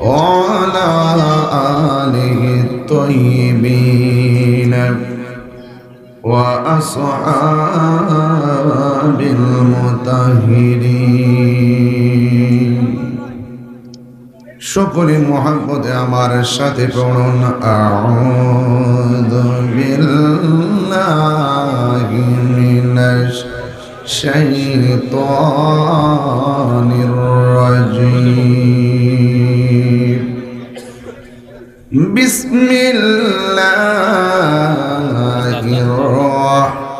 وعلى آله الطيبين وأصحاب المطهرين সকলে মুহাব্বতে আমার সাথে পড়ুন আউযু বিল্লাহি মিনাশ শাইতানির রাজীম বিসমিল্লাহির রাহমানির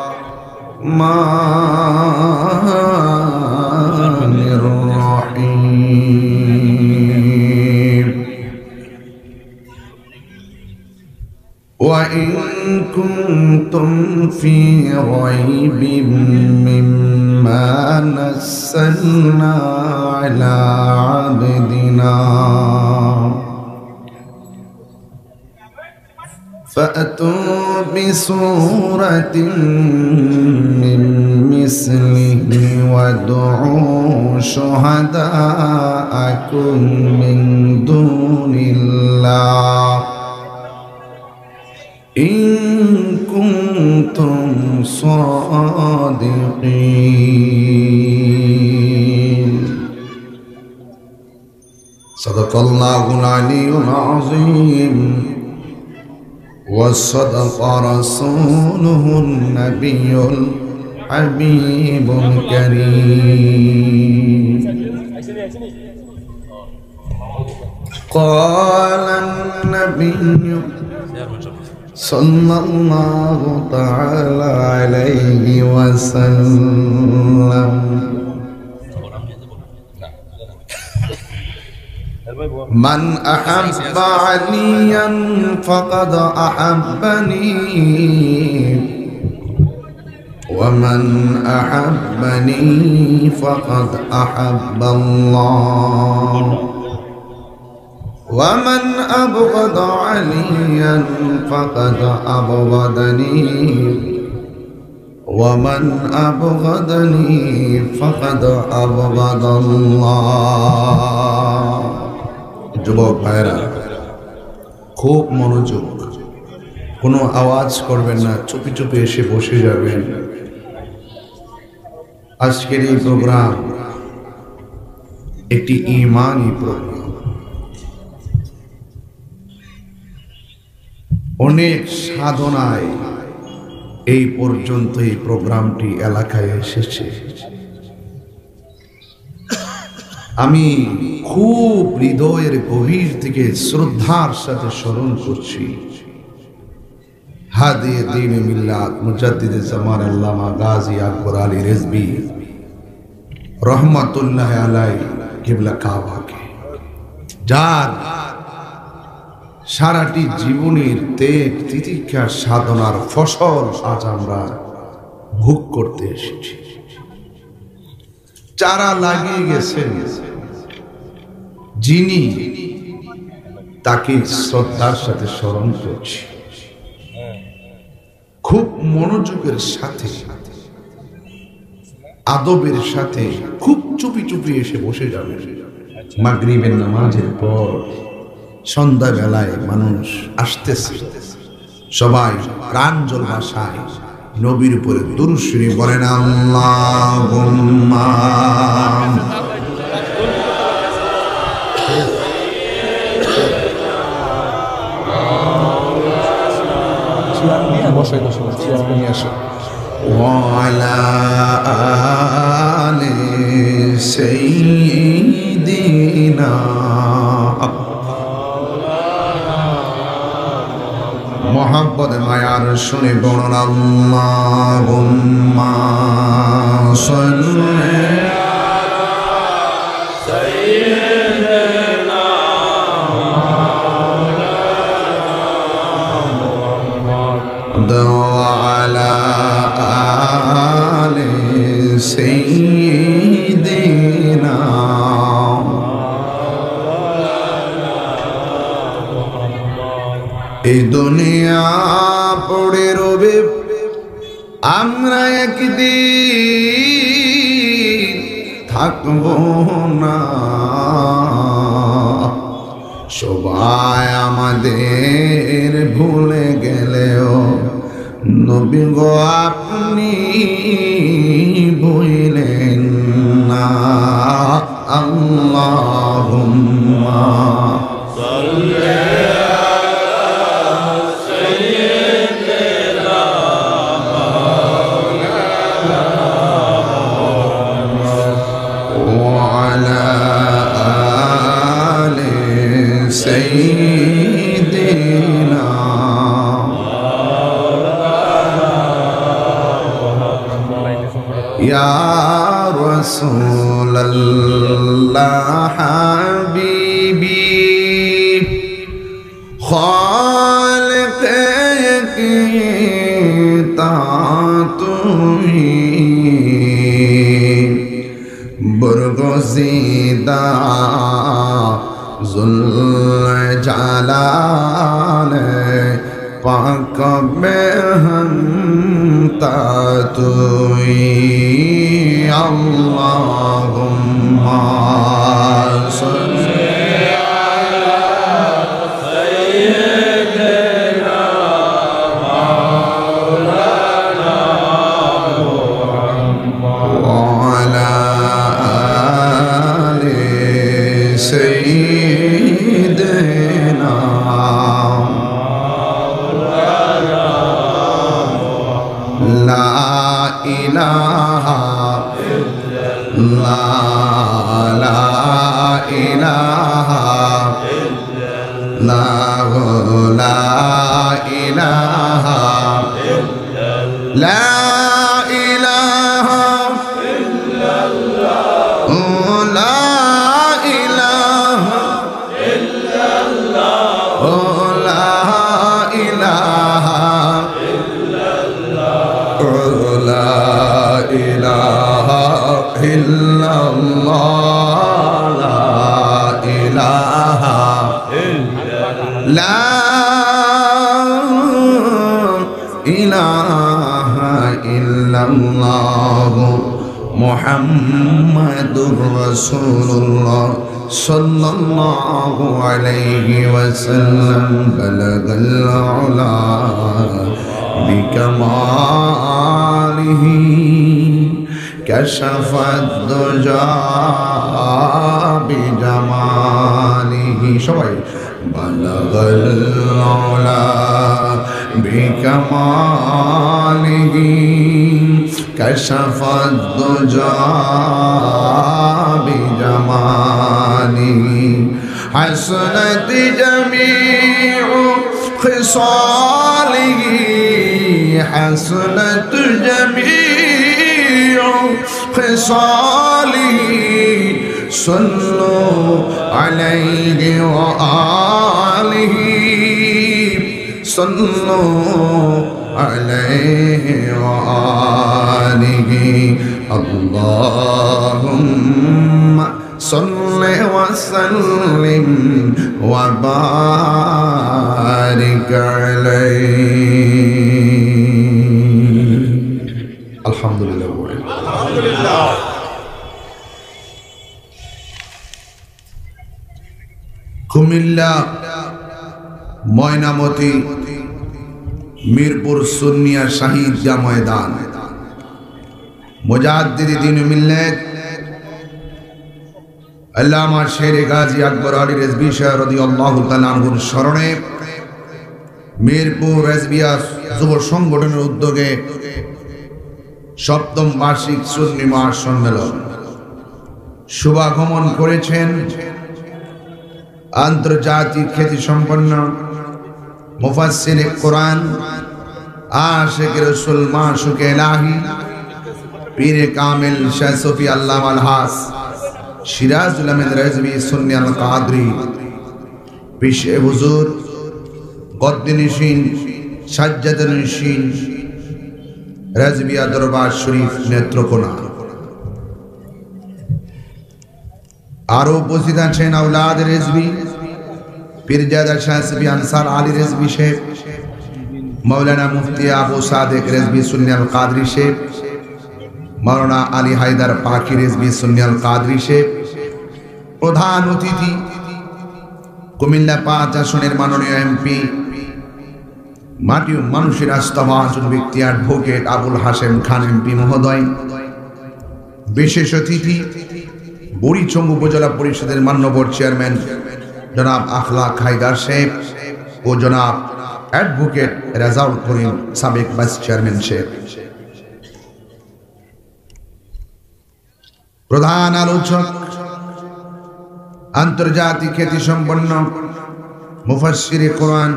রাহিম وإن كنتم في ريب مما نزلنا على عبدنا فأتوا بسورة من مثله وادعوا شهداءكم من دون الله إن كنتم صادقين صدق الله العلي العظيم وصدق رسوله النبي الحبيب الكريم قال النبي صلى الله تعالى عليه وسلم من أحب عليا فقد أحبني ومن أحبني فقد أحب الله ومن أبغض عليا فقد أبغضني ومن أبغضني فقد أبغض الله যুবক ভাইরা খুব মনোযোগ, কোনো আওয়াজ করবেন না, চুপি চুপি এসে বসে যাবেন। আজকের এই প্রোগ্রাম একটি ঈমানী প্রোগ্রাম। অনেক সাধনায় এই পর্যন্ত এই প্রোগ্রামটি এলাকায় এসেছে। আমি খুব হৃদয়ের গভীর থেকে শ্রদ্ধার সাথে স্মরণ করছি হাদিয়ে দ্বীন মিল্লাত মুজাদ্দিদে জামান আল্লামা গাজী আকবর আলী রিজভী রহমাতুল্লাহ আলাইহি কিবলা কাবাকে, যার সারাটি জীবনের ত্যাগ তিতিক্ষা সাধনার ফসল আজ আমরা ভোগ করতে এসেছি। চারা লাগিয়ে গেছেন যিনি, তাকে শ্রদ্ধার সাথে স্মরণ করছি। খুব মনোযোগের সাথে, আদবের সাথে, খুব চুপি চুপি এসে বসে যাবে। মাগরিবের নামাজের পর সন্ধ্যা বেলায় মানুষ আসতেছে, সবাই প্রাঞ্জল ভাষায় নবীর উপরে দুরূদ শরীফ বলেন আল্লাহুম্মা ওয়ালা আলি সাইয়্যিদিনা মোহাম্মদ মায়ার শুনে বলুন আল্লাহুম্মা সাল্লি وعلى آل سيدنا এই দুনিয়া পড়ে রবে, আমরা একদিন থাকবো না। সবাই আমাদের ভুলে গেলেও নবী গো আপনি ভুলেন না। আল্লাহুম্মা সাল্লি سيدنا يا رسول الله حبيبي خالق تعطي برگزیدہ ذل جلال پاک بہنتا توئی اللہم صلی মুহাম্মাদুর রাসূলুল্লাহ সাল্লাল্লাহু আলাইহি ওয়াসাল্লাম বালাগাল উলা বিকামালিহি কাশাফাদ দুজা বিজামালিহি সবাই বালাগাল উলা বিকামালিহি كشف الدجى بجماله حسنت جميع خصاله حسنت جميع خصاله صلوا عليه وآله صلوا عليه وآله اللهم صل وسلم وبارك عليه الحمد لله الحمد لله কুমিল্লা ময়নামতি মিরপুর সুন্নিয়া শহীদ জা ময়দান মুজাদ্দিদ দ্বীন মিল্লাত আল্লামা শের গাজী আকবর আলী রেজভী শাহ রাদিয়াল্লাহু তাআলা আনহুর স্মরণে মিরপুর রেজভিয়া যুব সংগঠনের উদ্যোগে সপ্তম বার্ষিক সুন্নি মহাসম্মেলন শুভাগমন করেছেন আন্তর্জাতিক খ্যাতিসম্পন্ন মুফাসসির কোরআন আশিক রাসূল মাশুক ইলাহি পীর কামিল শাহ সুফি আল্লামা আল-হাস সিরাজুল আমিন রেজভী সুন্নি আল কাদরি পেশে হুজুর গদ্দিনিশিন সাজ্জাদনিশিন রেজভিয়া দরবার শরীফ নেত্রকোনা আরো উপস্থিত আছেন আওলাদ রেজভী পীরজাদা শাহ সুফি আনসার আলী রেজভী শেখ মৌলানা মুফতি আবু সাদেক রেজভী সুন্নি আল কাদরি শেখ মৌলানা আলী হায়দার পাকি রেজভী সুন্নি আল কাদরি শেখ প্রধান অতিথি কুমিল্লা ৫ আসনের মাননীয় এমপি মাটি ও মানুষের আস্থাভাজন ব্যক্তি অ্যাডভোকেট আবুল হাশেম খান এমপি মহোদয়, বিশেষ অতিথি বুড়িচং উপজেলা পরিষদের মান্যবর চেয়ারম্যান জনাব আখলাক হায়দার সাহেব ও জনাব অ্যাডভোকেট রেজাউল করিম সাবেক ভাইস চেয়ারম্যান সাহেব, প্রধান আলোচক আন্তর্জাতিক খ্যাতিসম্পন্ন মুফাসসিরে কোরআন,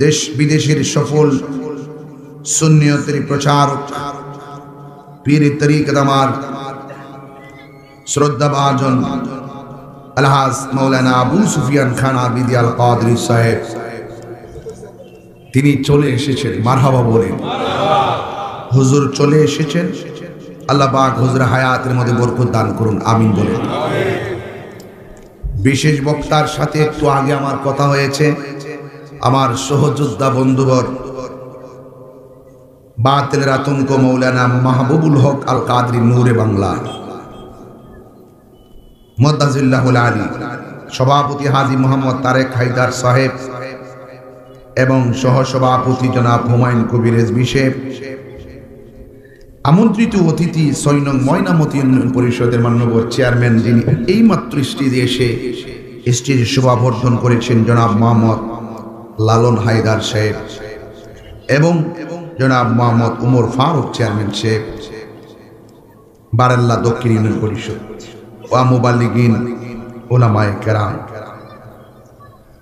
দেশ বিদেশের সফল সুন্নিয়তের প্রচারক, পীর তরিকত আমার শ্রদ্ধাভাজন আলহাজ মাওলানা আবু সুফিয়ান খান আবিদি আল কাদরি সাহেব, তিনি চলে এসেছেন। মারহাবা বলেন। হুজুর চলে এসেছেন। আল্লাহ পাক হুজুর হায়াতের মধ্যে বরকত দান করুন, আমিন বলেন। বিশেষ বক্তার সাথে একটু আগে আমার কথা হয়েছে। আমার সহযোদ্ধা বন্ধুবর বাতিলের আতঙ্ক মৌলানা মাহবুবুল হক আল কাদরি নূরে বাংলা মুদ্দাজিল্লাহুল আলী, সভাপতি হাজী মোহাম্মদ তারেক হায়দার সাহেব এবং সহসভাপতি জনাব হুমায়ুন কবির রেজভী সাহেব, আমন্ত্রিত অতিথি ৬ নং ময়নামতি উন্নয়ন পরিষদের মাননীয় চেয়ারম্যান, যিনি এইমাত্র স্টেজে এসে স্টেজে শোভাবর্ধন করেছেন, জনাব মোহাম্মদ লালন হায়দার সাহেব এবং জনাব মোহাম্মদ উমর ফারুক চেয়ারম্যান সাহেব, বারাল্লা দক্ষিণ ইউনিয়ন পরিষদ, ওয়া মুবাল্লিগিন উলামায়ে কেরাম।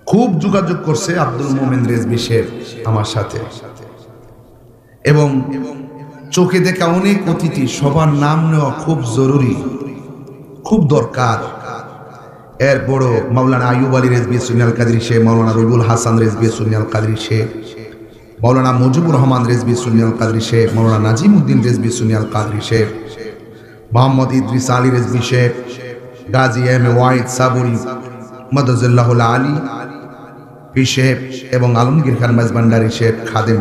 খুব যোগাযোগ করছে আব্দুল মোমেন রেজভী সাহেব আমার সাথে, এবং চোখে দেখা অনেক অতিথি, সবার নাম নেওয়া খুব জরুরি, খুব দরকার। এর বড় মাওলানা আইয়ুব আলী রেজভী সুন্নি আল কাদরি সাহেব, মাওলানা রবিউল হাসান রেজভী সুন্নি আল কাদরি সাহেব, মাওলানা মুজিবুর রহমান রেজভী সুন্নি আল কাদরি সাহেব, মাওলানা নাজিমউদ্দিন রেজভী সুন্নি আল কাদরি সাহেব, মোহাম্মদ ইদ্রিস আলী রেজভী সাহেব, গাজী এম এ ওয়াহিদ সাবুরি মাদাজিল্লাহুল আলী পীর সাহেব এবং আলমগীর খান মাইজভান্ডারী সাহেব, খাদেম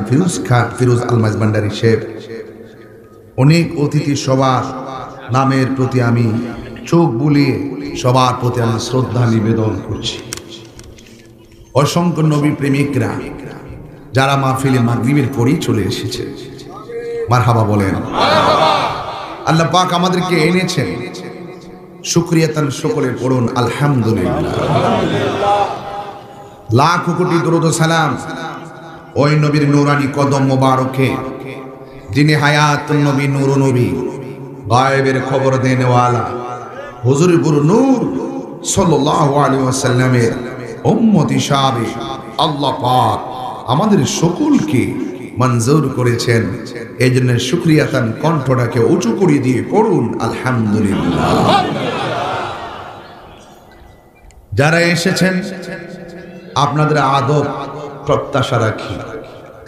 ফিরোজ আল মাইজভান্ডারী সাহেব, অনেক অতিথি, সবার নামের প্রতি আমি চোখ বুলিয়ে সবার প্রতি আমি শ্রদ্ধা নিবেদন করছি। অসংখ্য নবী প্রেমিকরা যারা মাহফিলে মাগরিবের পরেই চলে এসেছে, মারহাবা বলেন। আল্লাহ পাক আমাদেরকে এনেছেন, শুকরিয়াতান সকলে পড়ুন আলহামদুলিল্লাহ। লাখ কোটি দরুদ ও সালাম ওই নবীর নূরানি কদম মোবারকে, যিনি হায়াতুন নবী, নূর নবী, গায়েবের খবর দেনেওয়ালা হুজুরে পুর নূর সাল্লাল্লাহু আলাইহি ওয়াসাল্লামের উম্মত হিসাবে আল্লাহ পাক আমাদের সকলকে মঞ্জুর করেছেন। এই জন্য শুকরিয়াতান কণ্ঠটাকে উঁচু করে দিয়ে পড়ুন আলহামদুলিল্লাহ। যারা এসেছেন আপনাদের আদব প্রত্যাশা রাখি,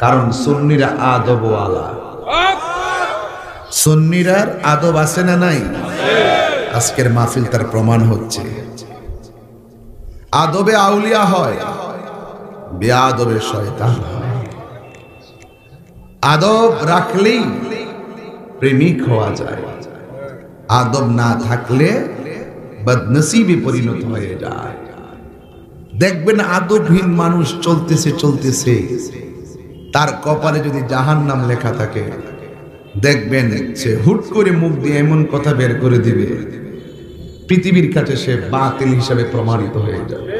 কারণ সুন্নিরা আদবওয়ালা। সুন্নিরার আদব আছে না নাই? আজকের মাহফিল তার প্রমাণ হচ্ছে। আদবে আউলিয়া হয়, বেআদবে শয়তান হয়। আদব রাখলেই প্রেমিক হওয়া যায়, আদব না থাকলে বদনসিবে পরিণত হয়ে যায়। দেখবেন আদবহীন মানুষ চলতেছে চলতেছে, তার কপালে যদি জাহান্নাম লেখা থাকে, দেখবেন সে হুট করে মুখ দিয়ে এমন কথা বের করে দিবে, পৃথিবীর কাছে সে বাতিল হিসাবে প্রমাণিত হয়ে যাবে।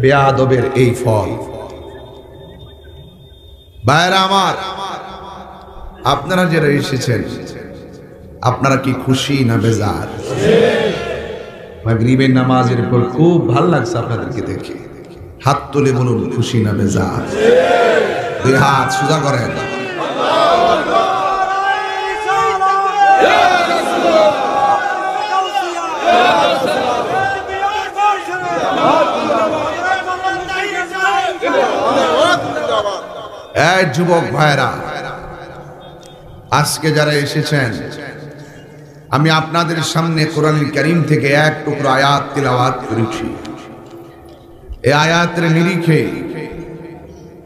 বেয়াদবের এই ফল। ভাইরা আমার, আপনারা যারা এসেছেন, আপনারা কি খুশি না বেজার? মাগরিবের নামাজের পর খুব ভালো লাগছে আপনাদেরকে দেখে। হাত তুলে বলুন খুশি না বেজার? দুই হাত সোজা করেন। এই যুবক ভাইরা, আজকে যারা এসেছেন, আমি আপনাদের সামনে কোরআনুল কারীম থেকে এক টুকরো আয়াত তিলাওয়াত করেছি। এই আয়াতের নিরিখে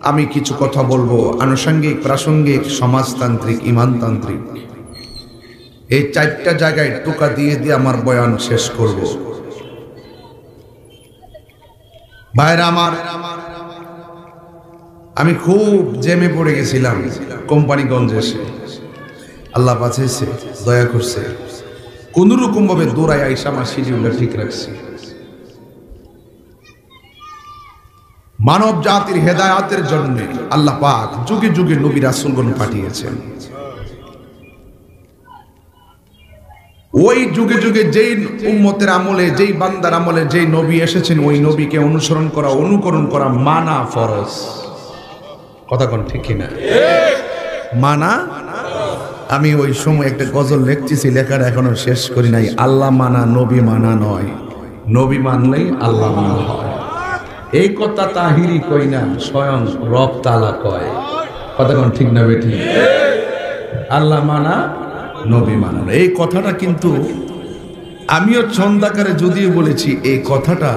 আমি কিছু কথা বলবো, আনুষঙ্গিক, প্রাসঙ্গিক, সমাজতান্ত্রিক, ইমানতান্ত্রিক, এই চারটা জায়গায় টোকা দিয়ে দিয়ে আমার বয়ান শেষ করব। ভাইরা আমার, আমি খুব জেমে পড়ে গেছিলাম কোম্পানিগঞ্জে এসে। আল্লাহ বাঁচাইছে, দয়া করছে, কোন রকম ভাবে দৌড়ায় আইসা আমার শিডিউলটা ঠিক রাখছি। মানব জাতির হেদায়াতের জন্য আল্লাহ পাক যুগে যুগে নবী রাসূলগণ পাঠিয়েছেন। ওই যুগে যুগে যেই উম্মতের আমলে, যেই বান্দার আমলে যেই নবী এসেছেন, ওই নবীকে অনুসরণ করা, অনুকরণ করা মানা ফরজ। কথা কোন ঠিক কিনা? মানা। আমি ওই সময় একটা গজল লিখতেছি, লেখাটা এখনো শেষ করি নাই। আল্লাহ মানা নবী মানা নয়, নবী মানলেই আল্লাহ মানা হয়। এই কথা তাহিরি কই না, স্বয়ং রব তাআলা কয়। কথা কোন ঠিক না বেঠি? আল্লাহ মানা নবী মানা। এই কথাটা কিন্তু আমিও ছন্দাকারে যদিও বলেছি, এই কথাটা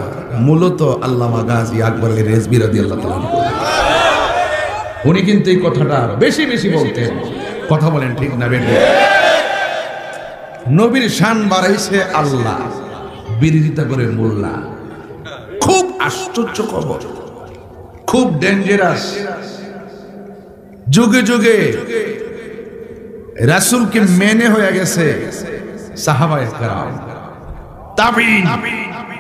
মূলত আল্লামা গাজী আকবর আলী রেজভী রাদিয়াল্লাহু তাআলা উনি কিন্তু এই কথাটা আরো বেশি বেশি বলতেন। কথা বলেন ঠিক না বেঠি? নবীর শান বাড়াইছে আল্লাহ, বিরোধিতা করে মোল্লা। খুব আশ্চর্য খবর, খুব ডেঞ্জারাস। যুগে যুগে রাসূলকে মেনে হয়ে গেছে সাহাবায়ে কেরাম, তাবিঈন,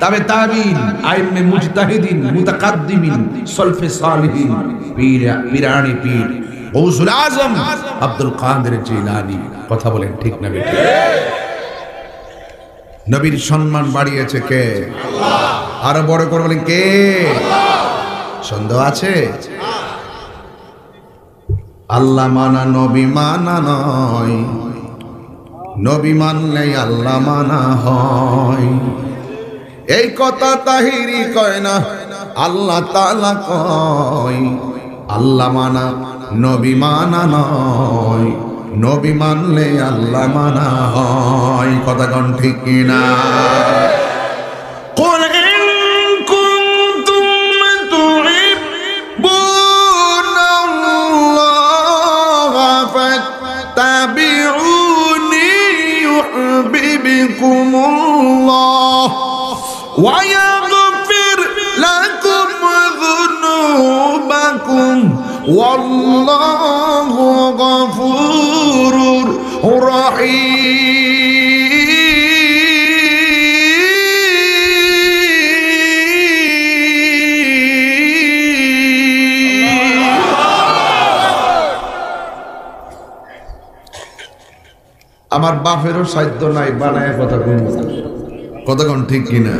তাবে তাবিঈন, আইম্মে মুজতাহিদিন, মুতাকাদ্দিমিন, সলফে সালিহিন, পীরানি পীর গৌসুল আজম আব্দুল কাদের জিলানী। কথা বলেন ঠিক না বেটি? নবীর সম্মান বাড়িয়েছে কে? আল্লাহ। আরো বড় করে বলেন কে? সন্দেহ আছে? আল্লাহ মানা নবী মানা নয়, নবী মানলে আল্লাহ মানা হয়। এই কথা তাহিরি কয় না, আল্লাহ তাআলা কয়। আল্লাহ মানা নবী মানা নয়, নবী মানলে আল্লাহ মানা হয়। কথা কোন ঠিক কিনা? قل إن كنتم تحبون الله فاتبعوني يحببكم الله ويغفر لكم ذنوبكم والله غفور رحيم। আমার বাপেরও সাধ্য নাই বানায় কথা কোন, কথা কোন ঠিক কিনা?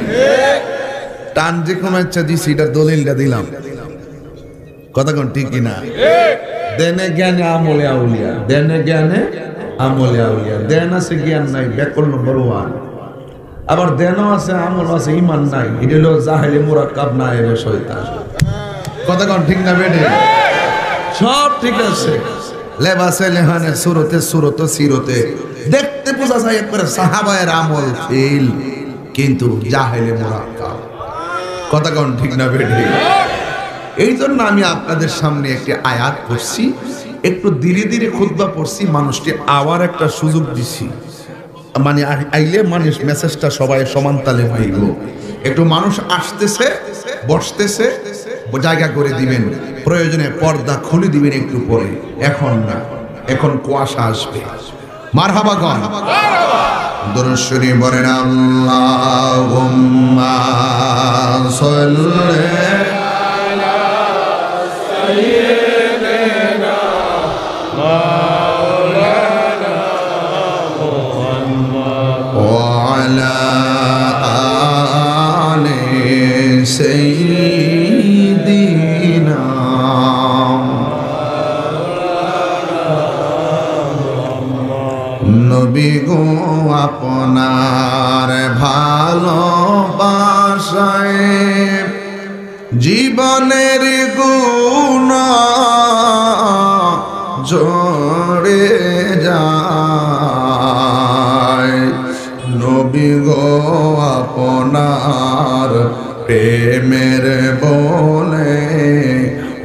টান যে কোনো ইচ্ছা দিছি, এটা দলিলটা দিলাম। কথা কোন ঠিক কিনা? দেনে জ্ঞানে আমলে আউলিয়া, দেনে জ্ঞানে আমলে আউলিয়া। দেন আছে জ্ঞান নাই, ব্যাকল নম্বর 1। আবার দেনও আছে, আমল আছে, ইমান নাই। এটা হলো জাহেলি মুরাক্কাব, না এলো শয়তান। কথা কোন ঠিক না বেটে? সব ঠিক আছে, লেবাসে লেহানে সুরতে সুরত সিরতে দেখতে বোঝা যায় একবারে সাহাবায়ের আমল ফেল, কিন্তু জাহেলে মুরাক্কাব। কথা কোন ঠিক না বেটে? এই জন্য আমি আপনাদের সামনে একটি আয়াত পড়ছি, একটু ধীরে ধীরে খুতবা পড়ছি, মানুষকে আবার একটা সুযোগ দিছি। মানে আইলে মানুষ মেসেজটা সবাই সমান তালে হইব। একটু মানুষ আসতেছে, বসতেছে, জায়গা করে দিবেন, প্রয়োজনে পর্দা খুলে দিবেন একটু পরে, এখন না, এখন কুয়াশা আসবে। মারহাবা গান দরুদ শরীফ বলেন আল্লাহুম্মা সাল্লি আলা সাইয়্যিদিনা মাওলানা মুহাম্মদ ওয়া আলা আলি সাইয়্যিদিনা। নবী গো আপনার ভালোবাসায় জীবনের গুনাহ ঝরে যায়। নবী গো আপনার প্রেমের বলে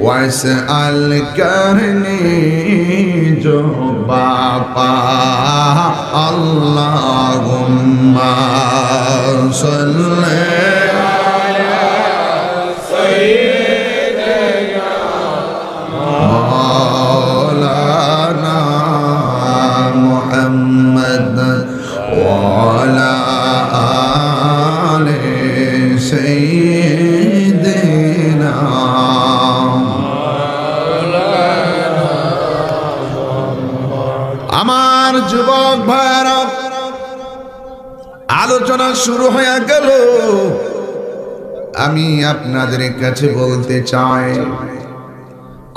ওয়াইস আল করনি जो बापा अल्लाहुम्मा सल्ली अला সাইয়্যিদিনা আমার যুবক ভাইরা, আলোচনা শুরু হয়ে গেল। আমি আপনাদের কাছে বলতে চাই,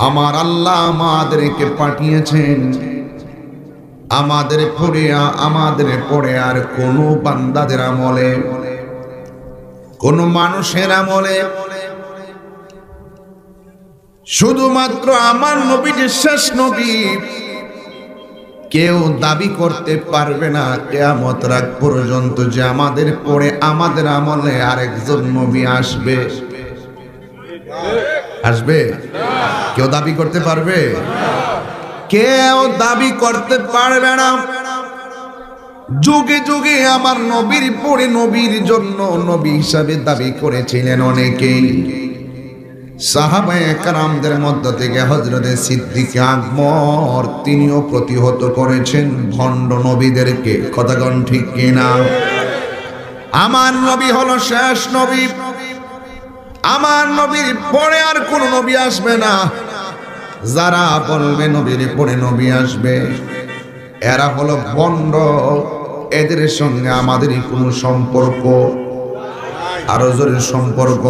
আমার আল্লাহ আমাদেরকে পাঠিয়েছেন আমাদের পড়ে আর কোন বান্দাদের আমলে, কোন মানুষের আমলে, শুধুমাত্র আমার নবী যে শেষ নবী, কেউ দাবি করতে পারবে না কিয়ামত রাত পর্যন্ত যে আমাদের পরে আমাদের আমলে আরেকজন নবী আসবে। আসবে? কেউ দাবি করতে পারবে? কেউ দাবি করতে পারবে না। যুগে যুগে আমার নবীর পরে নবীর জন্য নবী হিসাবে দাবি করেছিলেন অনেকেই। সাহাবায়ে কেরামদের মধ্য থেকে হযরতে সিদ্দিক আকবর তিনিও প্রতিহত করেছেন ভণ্ড নবীদেরকে। কথা কোন ঠিক কিনা? আমার নবী হলো শেষ নবী, আমার নবীর পরে আর কোন নবী আসবে না। যারা বলবে নবীর পরে নবী আসবে, এরা হলো ভণ্ড, এদের সঙ্গে আমাদের কোনো সম্পর্ক, আরো জোরে সম্পর্ক।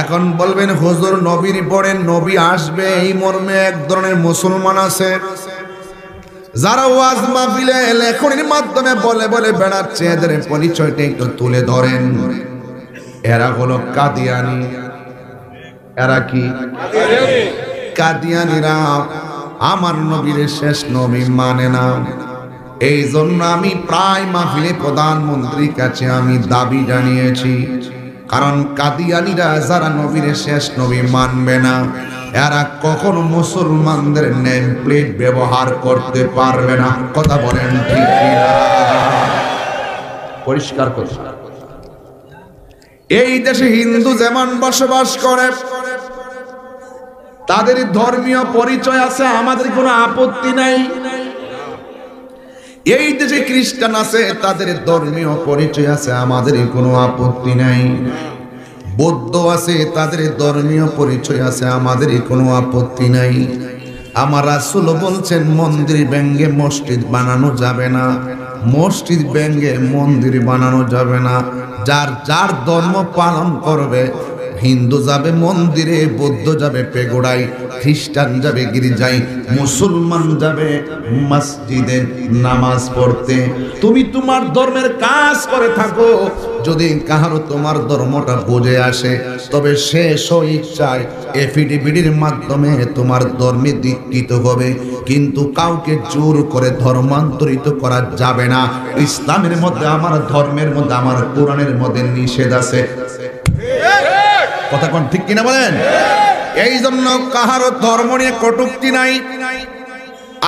এখন বলবেন হুজুর নবীর পরে নবী আসবে এই মর্মে এক ধরনের মুসলমান আছে যারা ওয়াজ মাহফিলে লেখনির মাধ্যমে বলে বলে বেড়াচ্ছে, এদের পরিচয়টা একটু তুলে ধরেন। এরা হলো কাদিয়ানি। এরা কি? কাদিয়ানিরা আমার নবীর শেষ নবী মানে না। এই জন্য আমি প্রায় মাহফিলে প্রধানমন্ত্রীর কাছে আমি দাবি জানিয়েছি, কারণ কাদিয়ানিরা যারা নবীর শেষ নবী মানবে না, এরা কখনো মুসলমানদের নেম প্লেট ব্যবহার করতে পারবে না। কথা বলেন ঠিক কিনা? পরিষ্কার কথা। এই দেশে হিন্দু যেমন বসবাস করে, তাদের ধর্মীয় পরিচয় আছে, আমাদের কোনো আপত্তি নাই। এই দেশে খ্রিস্টান আছে, তাদের ধর্মীয় পরিচয় আছে, আমাদের কোনো আপত্তি নাই। বৌদ্ধ আছে, তাদের ধর্মীয় পরিচয় আছে, আমাদের কোনো আপত্তি নাই। আমার রাসূল বলছেন মন্দির ব্যঙ্গে মসজিদ বানানো যাবে না, মসজিদ ব্যঙ্গে মন্দির বানানো যাবে না। যার যার ধর্ম পালন করবে, হিন্দু যাবে মন্দিরে, বৌদ্ধ যাবে পেগোড়ায়, খ্রিস্টান যাবে গির্জায়, মুসলমান যাবে মসজিদে নামাজ পড়তে। তুমি তোমার ধর্মের কাজ করে থাকো, যদি কাহারো তোমার ধর্মটা বুঝে আসে, তবে সে স্বইচ্ছায় এফিডেভিটের মাধ্যমে তোমার ধর্মে দীক্ষিত হবে, কিন্তু কাউকে জোর করে ধর্মান্তরিত করা যাবে না। ইসলামের মধ্যে, আমার ধর্মের মধ্যে, আমার কোরআনের মধ্যে নিষেধ আছে। কথা কোন ঠিক কিনা বলেন? এই জন্য কাহারও ধর্ম নিয়ে কটূক্তি নাই,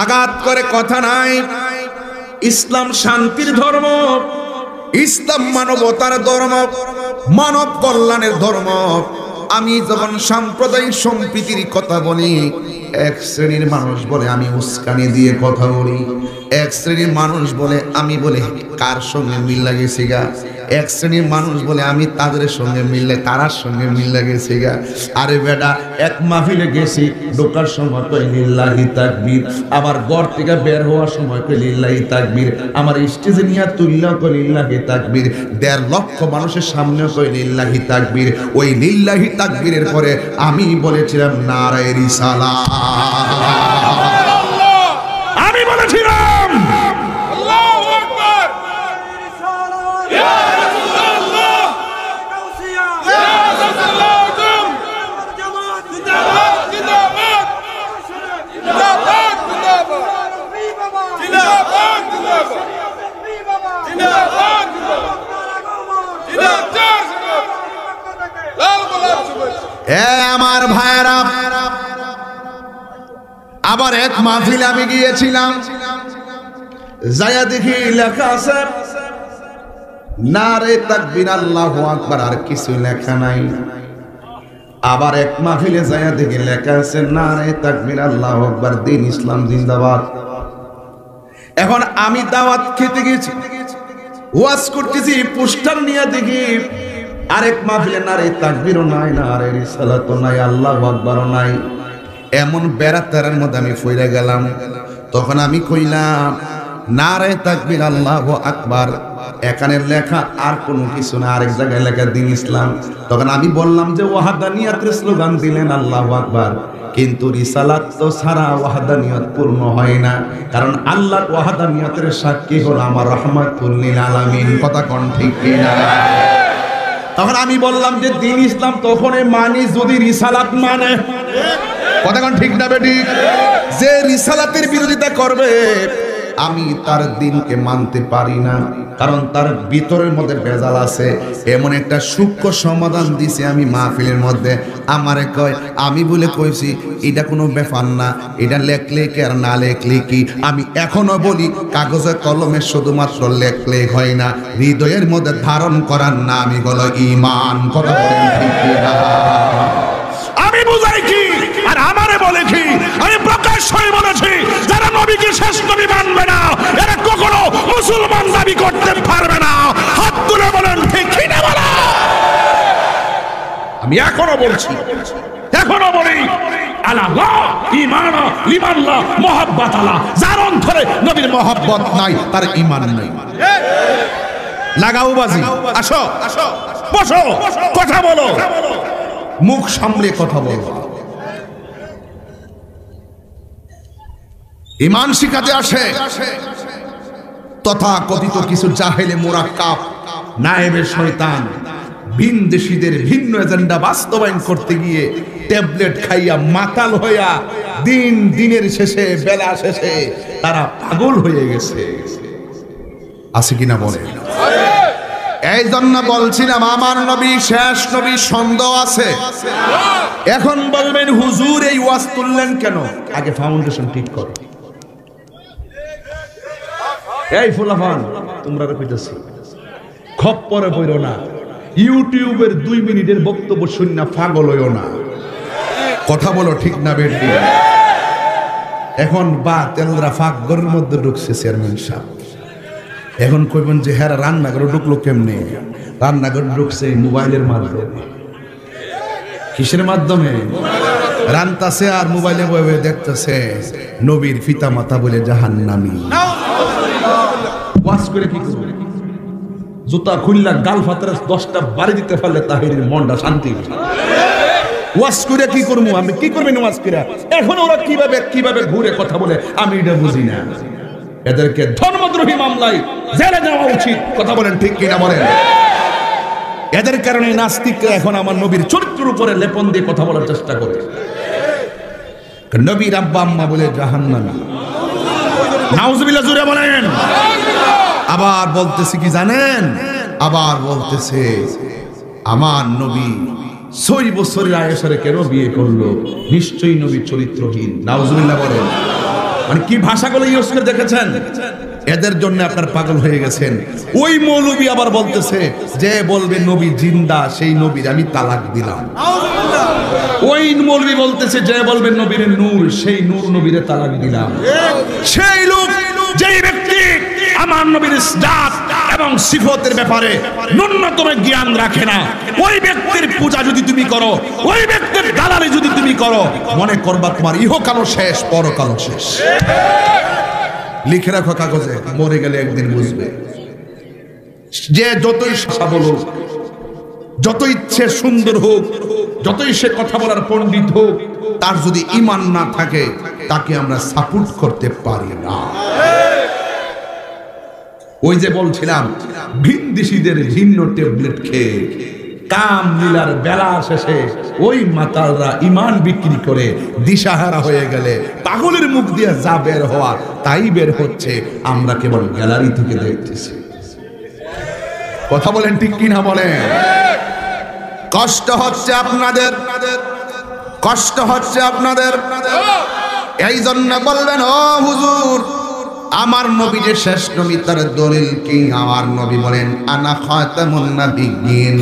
আঘাত করে কথা নাই। ইসলাম শান্তির ধর্ম, ইসলাম মানবতার ধর্ম, মানব কল্যাণের ধর্ম। আমি যখন সাম্প্রদায়িক সম্প্রীতির কথা বলি, এক শ্রেণীর মানুষ বলে আমি উস্কানি দিয়ে কথা বলি, এক শ্রেণীর মানুষ বলে আমি বলে কার সঙ্গে মিল লাগেছি গা, এক শ্রেণীর মানুষ বলে আমি তাদের সঙ্গে মিললে তারার সঙ্গে মিল লাগেছি গা। আরে বেটা, এক মাহফিলে গেছি, ঢোকার সময় কই লিল্লাহি তাকবীর, আবার ঘর থেকে বের হওয়ার সময় কই লিল্লাহি তাকবীর, আমার স্টেজে নিয়ে তুললেও কই লিল্লাহি তাকবীর, 1.5 লক্ষ মানুষের সামনেও কই লিল্লাহি তাকবীর। ওই লিল্লাহি তাকবীরের পরে আমি বলেছিলাম নারায়ে রিসালাত, আমি বলেছিলাম আল্লাহু আকবার, ইয়া রাসূলুল্লাহ, ইয়া রাসূলুল্লাহ, জামাত জিন্দাবাদ, জিন্দাবাদ, জিন্দাবাদ, জিন্দাবাদ, জিন্দাবাদ, জিন্দাবাদ, আমার ভাইরা। আবার এক মাহফিলে আমি গিয়েছিলাম, যায়া দেখি লেখা আছে নারে তাকবীর আল্লাহু আকবার, আর কিছু লেখা নাই। আবার এক মাহফিলে যায়া দেখি লেখা আছে নারে তাকবীর আল্লাহু আকবার, দিন ইসলাম জিন্দাবাদ। এখন আমি দাওয়াত খেতে গেছি, ওয়াজ করতেছি, পোস্টার নিয়ে দেখি আরেক মাহফিলে নারে তাকবীরও নাই, নারে রিসালাতও নাই, আল্লাহু আকবারও নাই। এমন বেড়াতারের মধ্যে আমি ফইরা গেলাম। তখন আমি কইলাম নারে তাকবীর আল্লাহু আকবার, এখানে লেখা আর কোনো কিছু না, আরেক জায়গায় লেখা দ্বীন ইসলাম। তখন আমি বললাম যে ওয়াহদানিয়াতের স্লোগান দিলেন আল্লাহু আকবার, কিন্তু রিসালাত তো ছাড়া ওয়াহদানিয়ত পূর্ণ হয় না, কারণ আল্লাহর ওয়াহদানিয়তের সাক্ষী হলো আমার রাহমাতুল লিল আলামিন। কথা কোন ঠিক কিনা? তখন আমি বললাম যে দ্বীন ইসলাম তখনই মানি যদি রিসালাত মানে। কথা কোন ঠিক না বেঠিক? যে রিসালাতের বিরোধিতা করবে আমি তার দ্বীনকে মানতে পারি না, কারণ তার ভিতরের মধ্যে ভেজাল আছে। এমন একটা সূক্ষ্ম সমাধান দিছে আমি মাহফিলের মধ্যে, আমারে কয় আমি বলে কইছি এটা কোনো ব্যাপার না, এটা লেখলে কি আর না লেখলে কি। আমি এখনো বলি কাগজে কলমে শুধুমাত্র লেখলে হয় না, হৃদয়ের মধ্যে ধারণ করার নামই হলো ঈমান। কথা বলেন ঠিক কিনা? আমি বুঝাই কি আর আমারে বলে কি? আমি প্রকাশ হয়ে বলেছি যারা নবীকে শেষ নবী মানবে না এরা কখনো মুসলমান দাবি করতে পারবে না। হাত তুলে বলেন ঠিক কি না বলা? আমি এখনো বলছি, এখনো বলি আল্লাহ ঈমান লিমাল্লাহ মুহাব্বত আল্লাহ, যার অন্তরে নবীর মুহাব্বত নাই তার ঈমান নাই। লাগাও বাজি, আসো বসো, কথা বলো, মুখ সামলে কথা বলো। ঈমান শিখাতে আসে তথা কথিত কিছু জাহেলে মুরাক্কাব নায়েবে শয়তান ভিনদেশীদের ভিন্ন এজেন্ডা বাস্তবায়ন করতে গিয়ে ট্যাবলেট খাইয়া মাতাল হইয়া দিনের শেষে বেলা শেষে তারা পাগল হয়ে গেছে। আছে কিনা বলে? এই জন্য বলছিলাম আমার নবী শেষ নবী, সন্দেহ আছে। এখন বলবেন হুজুর এই ওয়াজ তুললেন কেন? আগে ফাউন্ডেশন ঠিক করো। এই ফুলাফান তোমরা কইতাছি খপ্পরে পড়ো না, ইউটিউবের 2 মিনিটের বক্তব্য শুননা পাগল হইও না। কথা বলো ঠিক না বেটি? এখন বা তেলরা ফাঁকঘরের মধ্যে ঢুকছে চেয়ারম্যান সাহেব, এখন কইবেন যে হ্যাঁ রান্নাঘরে ঢুকলো কেমনে? রান্নাঘরে ঢুকছে মোবাইলের মাধ্যমে। কিসের মাধ্যমে? রান্তাছে আর মোবাইলে বয়ে দেখতেছে নবীর পিতা মাতা বলে জাহান্নামী। ওয়াজ করে কি করবে? জুতা খুললা গাল ফাতরে 10টা বাড়ি দিতে পারলে তাহিরের মনটা শান্তি। ওয়াজ করে কি করবো? আমি কি করবেন ওয়াজ করে? এখন ওরা কিভাবে ঘুরে কথা বলে আমি এটা বুঝি না। এদেরকে ধর্মদ্রোহী মামলায় জেলে দেওয়া উচিত। কথা বলেন ঠিক কিনা বলেন? এদের কারণে নাস্তিকরা এখন আমার নবীর চরিত্রের উপরে লেপন দিয়ে কথা বলার চেষ্টা করে। নবীর আব্বা আম্মা বলে জাহান্নামী। নাউজুবিল্লাহ জোরে বলেন। আবার বলতেছে কি জানেন? আবার বলতেছে আমার নবী 6 বছরের আয়েশারে কেন বিয়ে করলো? নিশ্চয়ই নবী চরিত্রহীন। নাউজুবিল্লাহ বলেন। মানে কি ভাষাগুলো ইউজ করে দেখেছেন? এদের জন্য আপনার পাগল হয়ে গেছেন। ওই মৌলবী আবার বলতেছে যে বলবে নবী জিন্দা সেই নবীর আমি তালাক দিলাম। ওই মৌলবী বলতেছে যে বলবে নবীর নূর সেই নূর নবীরে তালাক দিলাম। সেই লোক যেই ব্যক্তি আমার নবীর জাত এবং সিফতের ব্যাপারে ন্যূনতম জ্ঞান রাখে না, ওই ব্যক্তির পূজা যদি তুমি করো, ওই ব্যক্তির দালালি যদি তুমি করো, মনে করবা তোমার ইহকালও শেষ পরকালও শেষ। লিখে রাখো কাগজে, মরে গেলে একদিন বুঝবে। যে যতই ভাষা বলুক, যত ইচ্ছে সুন্দর হোক, যতই সে কথা বলার পণ্ডিত হোক, তার যদি ঈমান না থাকে তাকে আমরা সাপোর্ট করতে পারি না। ওই যে বলছিলাম ভিনদেশীদের ভিন্ন ট্যাবলেট খেয়ে কাম লীলার বেলা শেষে ওই মাতালরা ঈমান বিক্রি করে দিশাহারা হয়ে গেলে পাগলের মুখ দিয়ে যা বের হওয়া তাই বের হচ্ছে। আমরা কেবল গ্যালারি থেকে দেখতেছি। কথা বলেন ঠিক কিনা বলেন? কষ্ট হচ্ছে আপনাদের, কষ্ট হচ্ছে আপনাদের। এই জন্য বললেন ও হুজুর আমার নবী যে শেষ নবী তার দলিল কি? আমার নবী বলেন আনা খাতামুন নাবিয়্যিন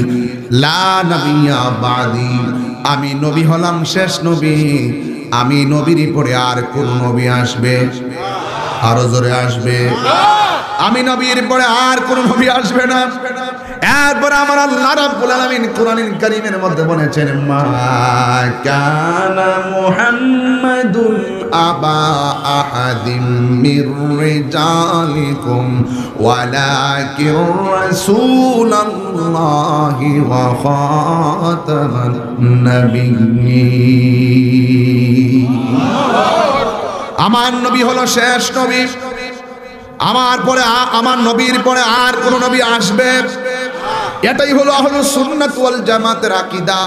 লা নাবিয়্যা বাদি, আমি নবী হলাম শেষ নবী, আমি নবীর পরে আর কোন নবী আসবে? আরো জোরে আসবে। আমি নবীর পরে আর কোন নবী আসবে না। এরপর আমার আল্লাহ রাব্বুল আলামিন কোরআনুল কারীমের মধ্যে বলেছেন মা কানা মুহাম্মাদুন আবা আহাদিম মির রিজালিকুম ওয়ালাকিন রাসূলুল্লাহি ওয়া খাতামান নাবিয়্যিন। আমার নবী হলো শেষ নবী। আমার পরে আমার নবীর পরে আর কোন নবী আসবে? এটাই হলো আহলুস সুন্নাত ওয়াল জামাতের আকীদা।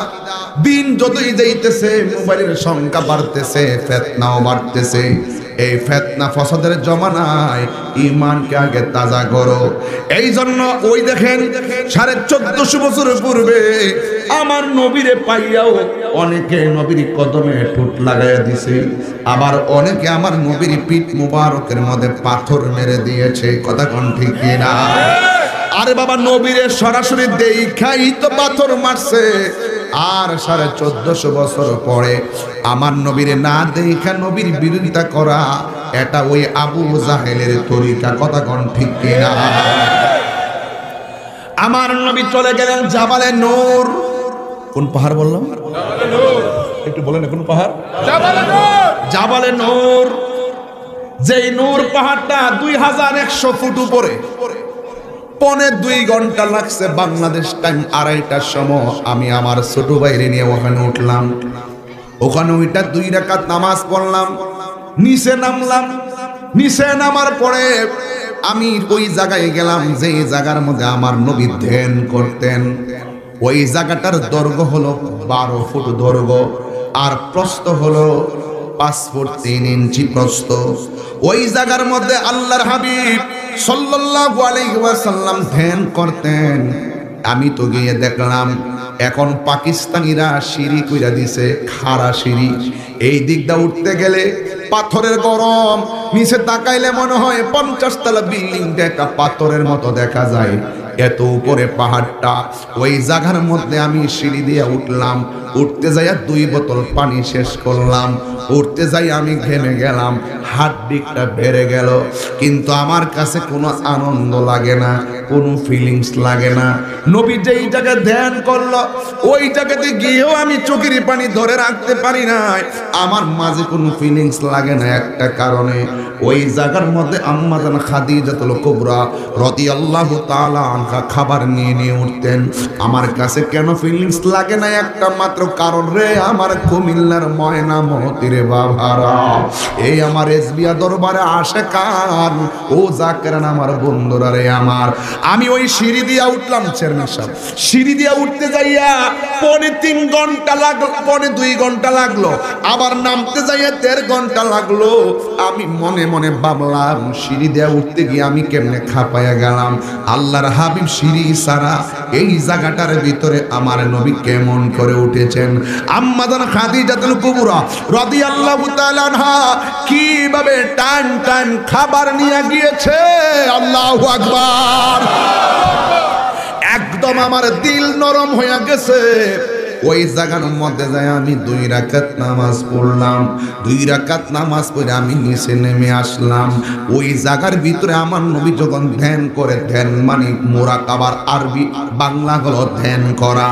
দিন যতই যাইতেছে, মোবাইলের সংখ্যা বাড়তেছে, ফিতনাও বাড়তেছে। এই ফিতনা ফসাদের জমানায় ঈমানকে আগে তাজা করো। এই জন্য ওই দেখেন 1450 বছর পূর্বে আমার নবীরে পাইয়াও অনেকে নবীর কদমে ঠোঁট লাগাইয়া দিছে, আবার অনেকে আমার নবীর পিঠ মুবারকের মধ্যে পাথর মেরে দিয়েছে। কথা কোন ঠিক কিনা? আরে বাবা, নবীরে সরাসরি দেখাই তো পাথর মারছে, আর 1450 বছর পরে আমার নবীরে না দেখা নবীর বিরোধিতা করা, এটা ওই আবু জাহেলের তরিকা। কথা কোন ঠিক কিনা? আমার নবী চলে গেলেন জাবালে নূর। কোন পাহাড় বললাম? একটু বলেন, কোন পাহাড়? জাবালে নূর। যেই নূর পাহাড়টা 2100 ফুট উপরে। 2.5 ঘন্টা লাগছে বাংলাদেশ টাইম 2:30টার সময়। আমি আমার ছোট ভাইরে নিয়ে ওখানে উঠলাম। ওখানে ওইটা 2 রাকাত নামাজ পড়লাম, নিচে নামলাম। নিচে নামার পরে আমি ওই জায়গায় গেলাম যে জায়গার মধ্যে আমার নবী ধ্যান করতেন। ওই জায়গাটার দৈর্ঘ্য হলো 12 ফুট দৈর্ঘ্য, আর প্রস্থ হলো 5 ফুট 3 ইঞ্চি প্রস্থ। ওই জায়গার মধ্যে আল্লাহর হাবিব সাল্লাল্লাহু আলাইহি ওয়াসাল্লাম ধ্যান করতেন। আমি তো গিয়ে দেখলাম এখন পাকিস্তানিরা সিঁড়ি কইরা দিছে, খাড়া সিঁড়ি। এই দিকটা উঠতে গেলে পাথরের গরম, নিচে তাকাইলে মনে হয় 50 তলা বিল্ডিংটা একটা পাথরের মতো দেখা যায়। এত উপরে পাহাড়টা। ওই জায়গার মধ্যে আমি সিঁড়ি দিয়ে উঠলাম। উঠতে যাইয়া 2 বোতল পানি শেষ করলাম। উঠতে যাই আমি ঘেমে গেলাম, হার্টবিটটা বেড়ে গেল, কিন্তু আমার কাছে কোনো আনন্দ লাগে না, কোনো ফিলিংস লাগে না। নবী যেই জায়গায় ধ্যান করলো ওই জায়গাতে গিয়েও আমি চোখের পানি ধরে রাখতে পারি না। আমার মাঝে কোনো ফিলিংস লাগে না একটা কারণে, ওই জায়গার মধ্যে আম্মা জান খাদিজাতুল কুবরা রাদিয়াল্লাহু তাআলা আনহা খাবার নিয়ে নিয়ে উঠতেন। আমার কাছে কেন ফিলিংস লাগে না? একটা মাত্র কারণ রে, আমার কুমিল্লার ময়নামতির বাবারা, এই আমার এসবিয়া দরবারে আসে কান ও জাকেরান আমার বন্ধুরা রে আমার। আমি ওই সিঁড়ি দিয়া উঠলাম, চেয়ারম্যান সাহেব, সিঁড়ি দিয়া উঠতে যাইয়া 3.5 ঘন্টা লাগলো, 2.5 ঘন্টা লাগলো। আবার নামতে যাইয়া 1.5 ঘন্টা লাগলো। আমি মনে মনে ভাবলাম সিঁড়ি দিয়া উঠতে গিয়ে আমি কেমনে খাপায়া গেলাম। আল্লাহর হাবিব সিঁড়ি ছাড়া এই জায়গাটার ভিতরে আমার নবী কেমন করে উঠেছেন। আম্মা জান খাদিজাতুল কুবরা রাদিয়াল্লাহু তাআলা আনহা কিভাবে টাইম খাবার নিয়ে গিয়েছে। আল্লাহু আকবার। একদম আমার দিল নরম হয়ে গেছে। ওই জায়গার মধ্যে যায় আমি 2 রাকাত নামাজ পড়লাম। 2 রাকাত নামাজ পড়ে আমি নিচে নেমে আসলাম। ওই জায়গার ভিতরে আমার নবী যখন ধ্যান করে, ধ্যান মানে মুরাকাবার আরবি বাংলা হলো ধ্যান করা।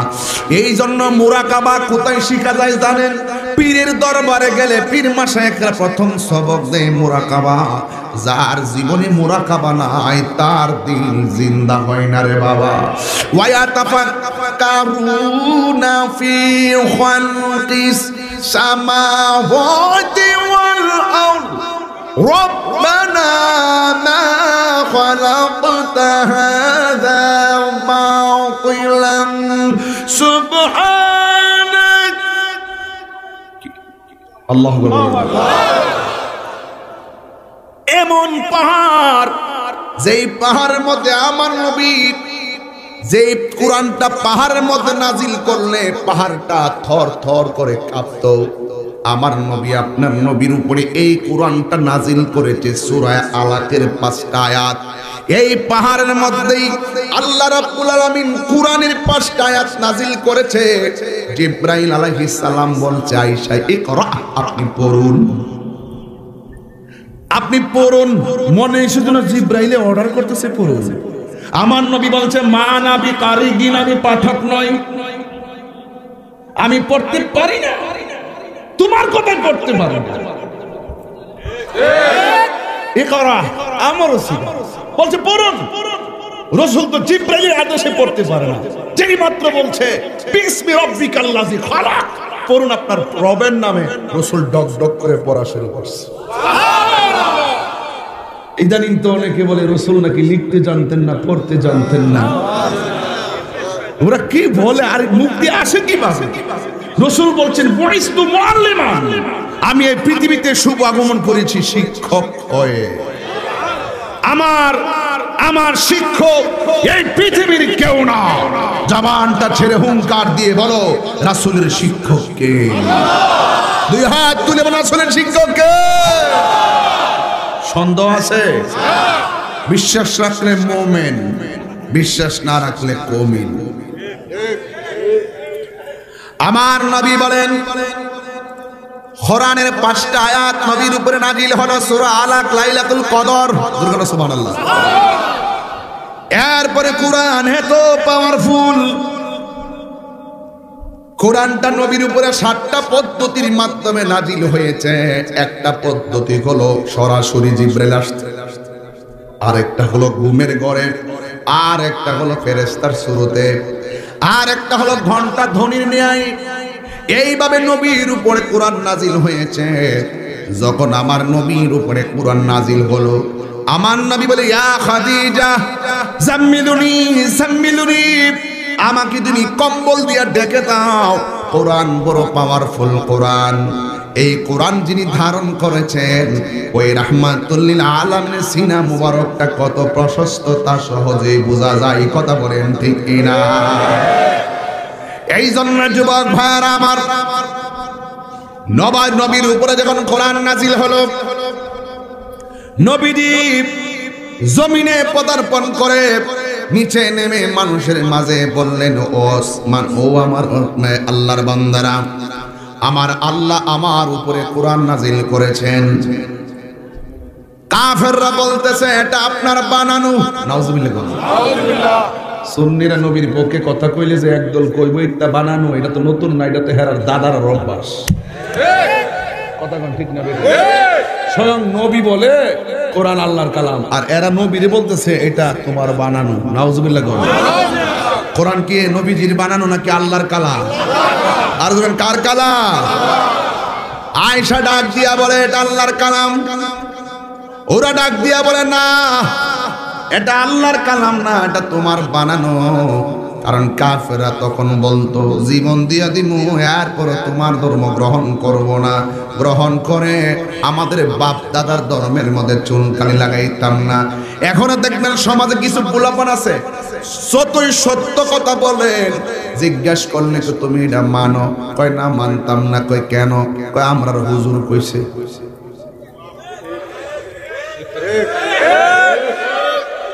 এই জন্য মুরাকাবা কোথায় শিখা যায় জানেন? পীরের দরবারে গেলে পীর মাশায়েখরা প্রথম সবক দেয় মুরাকাবা। যার জীবনে মুরাকাবা নাই তার দিন জিন্দা হয় না রে বাবা। ওয়া তাফাক্কারুনা ফি খালকিস সামাওয়াতি ওয়াল আরদ রব্বানা মা খালাকতা হাযা বাতিলান সুবহানাক। আল্লাহু আকবার। এমন পাহাড়, যেই পাহাড়ের মধ্যে আমার নবী, যেই কোরআনটা পাহাড়ের মধ্যে নাজিল করলে পাহাড়টা থর থর করে কাঁপতো। আমার নবী আপনার নবীর উপরে এই কোরআনটা নাজিল করেছে সূরা আলাকের 5টা আয়াত। এই পাহাড়ের মধ্যেই আল্লাহ রাব্বুল আলামিন কোরআনের 5টা আয়াত নাজিল করেছে। জিবরাইল আলাইহিস সালাম বলছে আয়েশা ইকরা, আপনি পড়ুন, আপনি পড়ুন। মনে এসে যেন জিবরাইলে অর্ডার করতেছে পড়ুন। আমার নবী বলছে মা নাবি কারিগিন, আমি পাঠক নই, আমি পড়তে পারি না, তোমার কথা পড়তে পারি না। এ করা আমারও ছিল, বলছে পড়ুন। রাসূল তো জিবরাইলের আদেশে পড়তে পারে না, যেই মাত্র বলছে বিসমি রাব্বিকাল্লাযী খালাক, পড়ুন আপনার রবের নামে, রাসূল ডক ডক করে পড়া শুরু করছে। ইদানিং তো অনেকে বলে রাসূল নাকি লিখতে জানতেন না, পড়তে জানতেন না। ওরা কি বলে আর মুখ দিয়ে আসে কি ভাবে? রাসূল বলছেন বুইস্তু মুআল্লিমান, আমি এই পৃথিবীতে শুভ আগমন করেছি শিক্ষক হয়ে। আমার শিক্ষক এই পৃথিবীর কেউ না। জবানটা ছেড়ে হুঙ্কার দিয়ে বলো রাসূলের শিক্ষক কে? দুই হাত তুলে বলো রাসূলের শিক্ষক কে? সন্দেহ আছে? বিশ্বাস রাখলে মুমিন, বিশ্বাস না রাখলে কমিন। আমার নবী বলেন কোরআনের 5টা আয়াত নবীর উপরে নাজিল হলো, সূরা আলাক, লাইলাতুল কদর, দুর্গা সুবহানাল্লাহ। এরপরে কোরআন এত পাওয়ারফুল, কোরআনটা নবীর উপরে 7টা পদ্ধতির মাধ্যমে নাজিল হয়েছে। একটা পদ্ধতি হলো সরাসরি জিবরাইল আসছে, আরেকটা হলো ঘুমের ঘরে, আর একটা হলো ফেরেশতার সুরতে, আর একটা হলো ঘন্টা ধ্বনির ন্যায়। এইভাবে নবীর উপরে কোরআন নাজিল হয়েছে। যখন আমার নবীর উপরে কোরআন নাজিল হলো, আমার নবী বলে ইয়া খাদিজা জাম্মিলুনি জাম্মিলুনি, আমাকে তুমি কম্বল দিয়া ঢেকে দাও। কোরআন বড় পাওয়ারফুল কোরআন। এই কোরআন যিনি ধারণ করেছেন ওই রাহমাতুল লিল আলামিনের সিনা মুবারকটা কত প্রশস্ত তা সহজেই বোঝা যায়। কথা বলেন ঠিক কিনা? এই জন্য যুবক ভাইরা আমার, নবীর উপরে যখন কোরআন নাজিল হলো, নবীজি জমিনে পদার্পণ করে নিচে নেমে মানুষের মাঝে বললেন, ও আমার আল্লাহর বান্দারা, আমার আল্লাহ আমার উপরে কোরআন নাজিল করেছেন। কাফেররা বলতেছে এটা আপনার বানানো। নাউজুবিল্লাহ। সুন্নিরা নবীর পক্ষে কথা কইলে যে একদল কইব এটা বানানো, এটা তো নতুন না, এটা তো হেরার দাদার অভ্যাস। কথা কোন ঠিক না? স্বয়ং নবী বলে কোরআন আল্লাহর কালাম, আর এরা নবীরে বলতেছে এটা তোমার বানানো। নাউজুবিল্লাহ। কোরআন কি নবীজির বানানো নাকি আল্লাহর কালাম? আর যখন কার কালাম? আয়েশা ডাক দিয়া বলে এটা আল্লাহর কালাম, ওরা ডাক দিয়া বলে না এটা আল্লাহর কালাম না, এটা তোমার বানানো। কারণ কাফেররা তখন বলতো জীবন দিয়া দিমু, এরপর তোমার ধর্ম গ্রহণ করব না। গ্রহণ করে আমাদের বাপ দাদার ধর্মের মধ্যে চুনকালি লাগাইতাম না। এখনো দেখবেন সমাজে কিছু পোলাপান আছে, যতই সত্য কথা বলেন জিজ্ঞাস করলে তো তুমি এটা মানো, কয় না মানতাম না। কয় কেন? কয় আমরা হুজুর কইছে।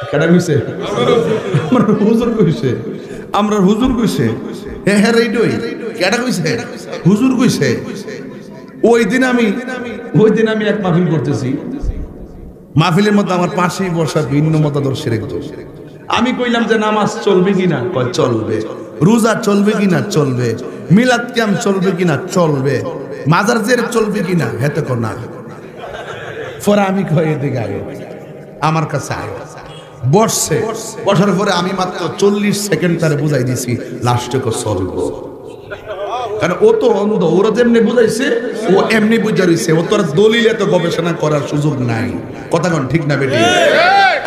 কেডা কইছে? আমরা হুজুর কইছে, আমরা হুজুর কইছে। হ্যাঁ রেডই কেডা কইছে? হুজুর কইছে। ওই দিন আমি এক মাহফিল করতেছি, মাহফিলের মধ্যে আমার পাশেই বসা ভিন্ন মতাদর্শের একজন। আমি কইলাম যে নামাজ চলবে কিনা? কয় চলবে। রোজা চলবে কিনা? চলবে। মিলাদ কিয়াম চলবে কিনা? চলবে। মাজার জিয়ারত চলবে কিনা? হেতে কর না। পরে আমি কই এদিকে আয়, আমার কাছে আয়। বসছে, বসার পরে আমি মাত্র 40 সেকেন্ড তারে বুঝাই দিছি লাস্টে কো চলবো। কারণ ও তো অন্ধ, ওরা যেমনি বুঝাইছে ও এমনি বুঝা রইছে। ও তো আর দলিল এত গবেষণা করার সুযোগ নাই। কথা কোন ঠিক না বেটি?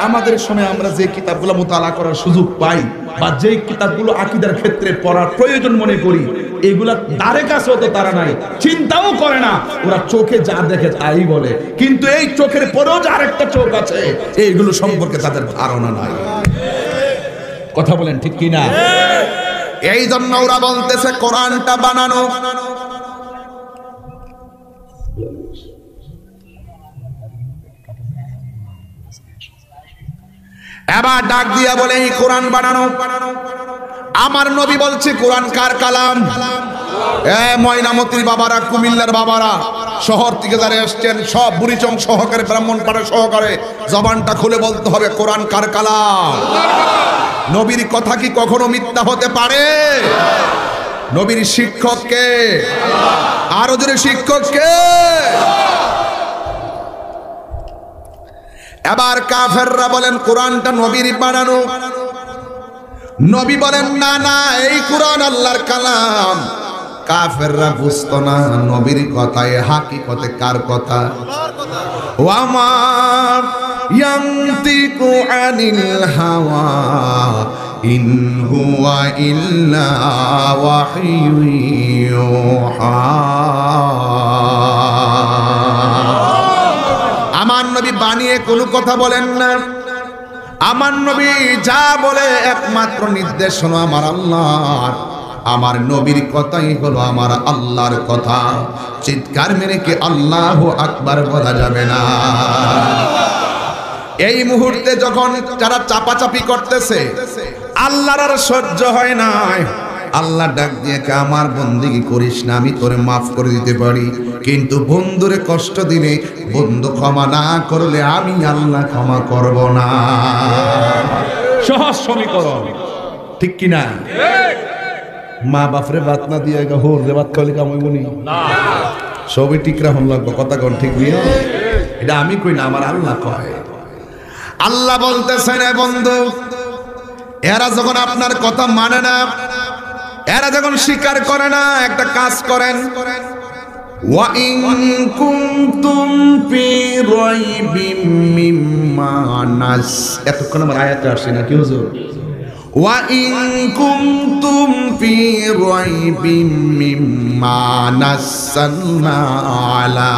আমাদের সময় আমরা যে কিতাবগুলো মুতালা করার সুযোগ পাই বা যে কিতাবগুলো আকীদার ক্ষেত্রে পড়ার প্রয়োজন মনে করি, এগুলা তারে কাছেও তো তারা নাই, চিন্তাও করে না। ওরা চোখে যা দেখে তাই বলে, কিন্তু এই চোখের পরেও যে আরেকটা চোখ আছে এইগুলো সম্পর্কে তাদের ধারণা নাই। কথা বলেন ঠিক কিনা? এই জন্য ওরা বলতেছে কোরআনটা বানানো। এবার ডাক দিয়া বলে এই কোরআন বানানো। আমার নবী বলছে কোরআন কার কালাম? ময়নামতির বাবারা, কুমিল্লার বাবারা, শহর থেকে যারা এসছেন সব বুড়িচং সহকারে ব্রাহ্মণপাড়া সহকারে জবানটা খুলে বলতে হবে কোরআন কার কালাম? নবীর কথা কি কখনো মিথ্যা হতে পারে? নবীর শিক্ষক কে? আরো জোরে শিক্ষক কে? এবার কাফেররা বলেন কোরআনটা নবীর বানানো। নবী বলেন না না, এই কোরআন আল্লাহর কালাম। কাফেররা বুঝতো না নবীর কথায় হাকিকতে কার কথা। ওয়ামা ইয়ান্তিকু আনিল হাওয়া ইন হুয়া ইল্লা ওয়াহয়ু ইউহা। আমার নবী বানিয়ে কোনো কথা বলেন না। আমার নবী যা বলে একমাত্র নির্দেশ হলো আমার আল্লাহর। আমার নবীর কথাই হলো আমার আল্লাহর কথা। চিৎকার মেরে কি আল্লাহু আকবার বলা যাবে না? এই মুহূর্তে যখন যারা চাপাচাপি করতেছে, আল্লাহর আর সহ্য হয় না। আল্লাহ ডাক দিয়ে কে আমার বন্দেগী করিস না, আমি তোরে মাফ করে দিতে পারি, কিন্তু বন্ধুরে কষ্ট দিলে, বন্ধু ক্ষমা না করলে আমি আল্লাহ ক্ষমা করব না। সহজ সমীকরণ, ঠিক কি না? মা বাপরে বাত না দিয়ে হোর রে বাত খাওয়ালে কামাই বলি না, সবই ঠিক রাখুন লাগবো। কথা কোন ঠিক নিয়ে এটা আমি কই না, আমার আল্লাহ কয়। আল্লাহ বলতেছেন বন্ধু, এরা যখন আপনার কথা মানে না, এরা যখন স্বীকার করে না, একটা কাজ করেন। ওয়া ইন কুনতুম ফি রাইবিম মিম্মা নাস, এতক্ষণ আমার আয়াতে আসে না কি হুজুর? ওয়া ইন কুনতুম ফি রাইবিম মিম্মা নাসালনা আলা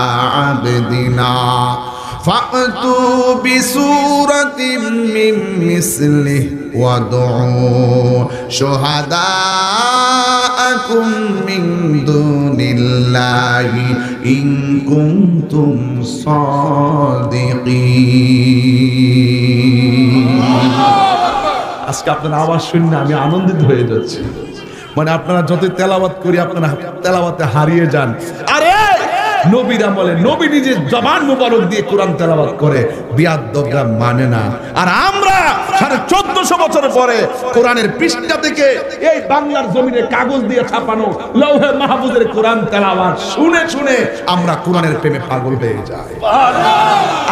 আবদিনা ফাতু বিসূরাতিম মিন মিসলিহি ওয়াদউ শুহাদাআকুম মিন দুনিল্লাহি ইন কুনতুম সাদিকিন। আজকে আপনার আওয়াজ শুনে আমি আনন্দিত হয়ে যাচ্ছি। মানে আপনারা যত তেলাওয়াত করি, আপনারা তেলাওয়াতে হারিয়ে যান। আরে নবীরা বলে, নবী নিজে জবান মুবারক দিয়ে কোরআন তেলাওয়াত করে, বিয়াদবরা মানে না। আর আমরা 1450 বছর পরে কোরআনের পৃষ্ঠা থেকে এই বাংলার জমিনে কাগজ দিয়ে ছাপানো লৌহে মাহফুজের কোরআন তেলাওয়াত শুনে শুনে আমরা কোরআনের প্রেমে পাগল হয়ে যাই।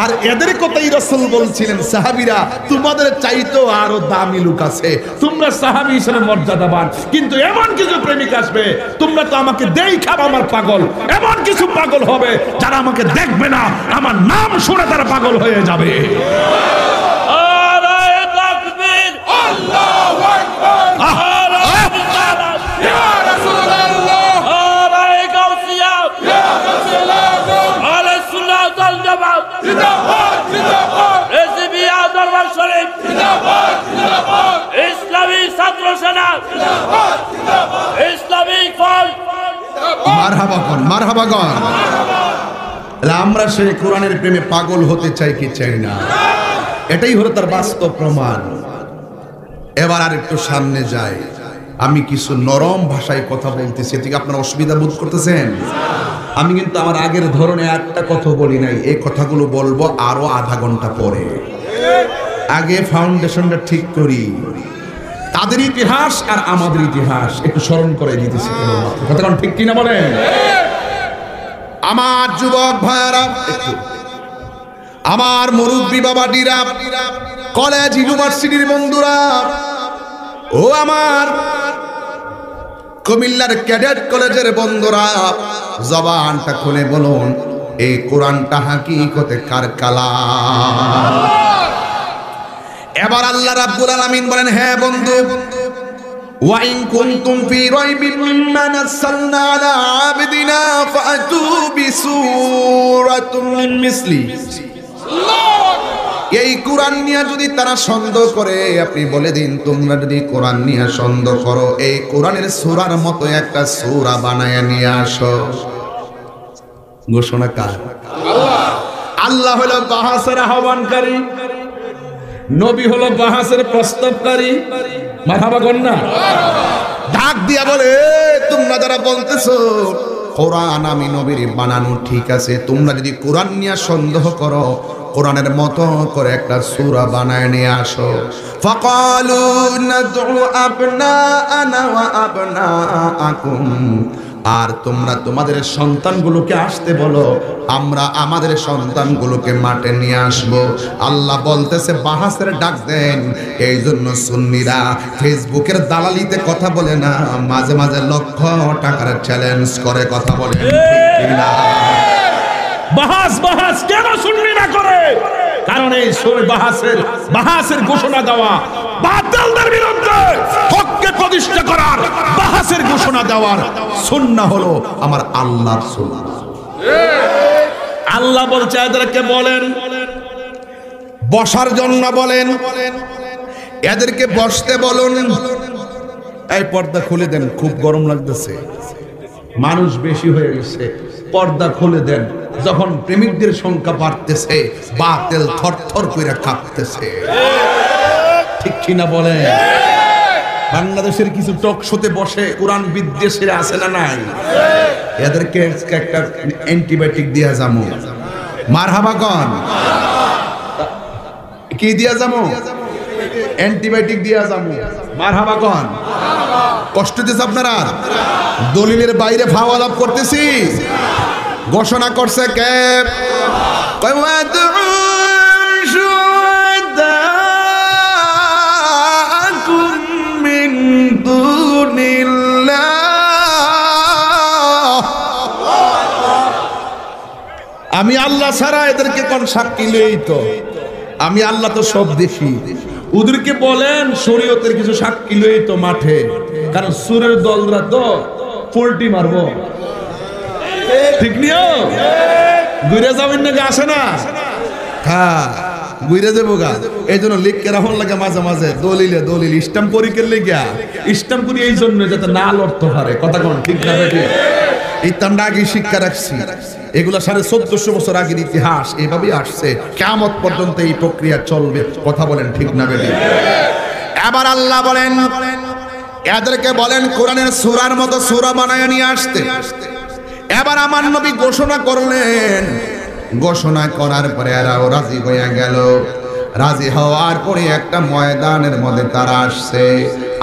আর এদের কথাই রাসূল বলছিলেন, সাহাবীরা তোমাদের চাইতেও আরো দামি লোক আছে, তোমরা সাহাবী হিসেবে মর্যাদাবান, কিন্তু এমন কিছু প্রেমিক আসবে, তোমরা তো আমাকে দেখাব আমার পাগল, এমন কিছু পাগল হবে যারা আমাকে দেখবে না, আমার নাম শুনে তারা পাগল হয়ে যাবে। ইসলামী ছাত্র সেনা, ইসলামিক ফল, মারহাবা কোন, মারহাবা কোন। আমরা সেই কোরআনের প্রেমে পাগল হতে চাই কি চাই না, এটাই হলো তার বাস্তব প্রমাণ। এবার আর একটু সামনে যাই, আমি কিছু নরম ভাষায় কথা বলতেছি, ঠিক আপনারা অসুবিধা বোধ করতেছেন? আমি কিন্তু আমার আগের ধরনে একটা কথা বলি নাই, এই কথাগুলো বলবো আরো আধা ঘন্টা পরে। আগে ফাউন্ডেশনটা ঠিক করি, তাদের ইতিহাস আর আমাদের ইতিহাস একটু স্মরণ করে দিতেছি। কথা ঠিক কিনা বলেন? আমার যুবক ভাইরা, আমার মুরব্বী বাবাটিরা, কলেজ ইউনিভার্সিটির বন্ধুরা, ও আমার কুমিল্লার ক্যাডেট কলেজের বন্ধুরা, জবানটা খুলে বলুন, এই কোরআনটা হাকিকতে কার কালাম? এবার আল্লাহ রাব্বুল আলামিন বলেন, হ্যাঁ বন্ধু, ওয়া ইন কুনতুম ফি রাইবিম মিম্মা নাযালনা আলা আবদিনা ফাতু বিসূরাতুম মিন মিসলি। এই কোরআন নিয়ে যদি তারা সন্দেহ করে, আপনি বলে দিন, তোমরা যদি কোরআন নিয়ে সন্দেহ করো, এই কোরআনের সূরার মতো একটা সূরা বানায়া নিয়ে আসো। ঘোষণা কার? আল্লাহ। আল্লাহ হলো বাহাসের আহ্বানকারী, নবী হলো বাহাসের প্রস্তাবকারী। মারহাবা কর না? ডাক দিয়া বলে, তোমরা যারা বলতেছো কোরআন আমি নবীর বানানো ঠিক আছে, তোমরা যদি কোরআন নিয়ে সন্দেহ করো কোরআনের মতো করে একটা সূরা বানায় নিয়ে আসো। ফাকালু নাদউ আবনাআনা ওয়া আবনাআকুম, আর তোমরা তোমাদের সন্তানগুলোকে আসতে বলো, আমরা আমাদের সন্তানগুলোকে মাঠে নিয়ে আসব। আল্লাহ বলতেছে বাহাসের ডাক দেন। এই জন্য সুন্নিরা ফেসবুকের দালালিতে কথা বলে না, মাঝে মাঝে লক্ষ টাকার চ্যালেঞ্জ করে কথা বলে। বাহাস কেন সুন্নিরা করে? কারণ এই বাহাসের ঘোষণা দেওয়া, বাতিলদের বিরুদ্ধে হককে প্রতিষ্ঠা করার, বাহাসের ঘোষণা দেওয়ার সুন্নাহ হলো আমার আল্লাহর সুন্নাহ। আল্লাহ বলছে এদেরকে বলেন বসার জন্য, বলেন এদেরকে বসতে বলুন। এই পর্দা খুলে দেন, খুব গরম লাগতেছে, মানুষ বেশি হয়ে গেছে, পর্দা খুলে দেন। যখন প্রেমিকদের সংখ্যা বাড়তেছে বাতিল থরথর করে কাঁপতেছে, ঠিক কিনা বলেন? বাংলাদেশের কিছু টক শোতে বসে কোরআন বিদ্বেষীরা আছে না নাই? এদেরকে একটা অ্যান্টিবায়োটিক দিয়া যাবো, মারহাবা কন, কি দিয়া যাবো? অ্যান্টিবায়োটিক দিয়া যাবো, মারহাবা কন। কষ্ট দিচ্ছে আপনারা? দলিলের বাইরে ভাও আলাপ করতেছি। ঘোষণা করছে কে? আমি আল্লাহ ছাড়া এদেরকে কোন সাক্ষী নেই তো? আমি আল্লাহ তো সব দেখি। ওদেরকে বলেন শরীয়তের কিছু সাক্ষী লই তো মাঠে, কারণ সুরের দলরা তো পোল্টি মারবো, ঠিক নিও? ঘুরে যাবেন নাকি? আসে না? হ্যাঁ, ঘুরে যাবো গা। এই জন্য লিখকে রাখুন লাগে মাঝে মাঝে দলিল স্ট্যাম্প করি কেলে গিয়া, স্ট্যাম্প করি এই জন্য যাতে না লড়তে পারে। কথা কোন ঠিক না বেটি? ইত্যাদি আগে শিক্ষা রাখছি, এগুলা 1450 বছর আগের ইতিহাস, এভাবেই আসছে, কিয়ামত পর্যন্ত এই প্রক্রিয়া চলবে। কথা বলেন ঠিক না বেটি? এবার আল্লাহ বলেন এদেরকে বলেন কোরআনের সূরার মতো সূরা বানায় নিয়ে আসতে। এবার আমার নবী ঘোষণা করলেন, ঘোষণা করার পরে এরাও রাজি হয়ে গেল। রাজি হওয়ার পরে একটা ময়দানের মধ্যে তারা আসছে।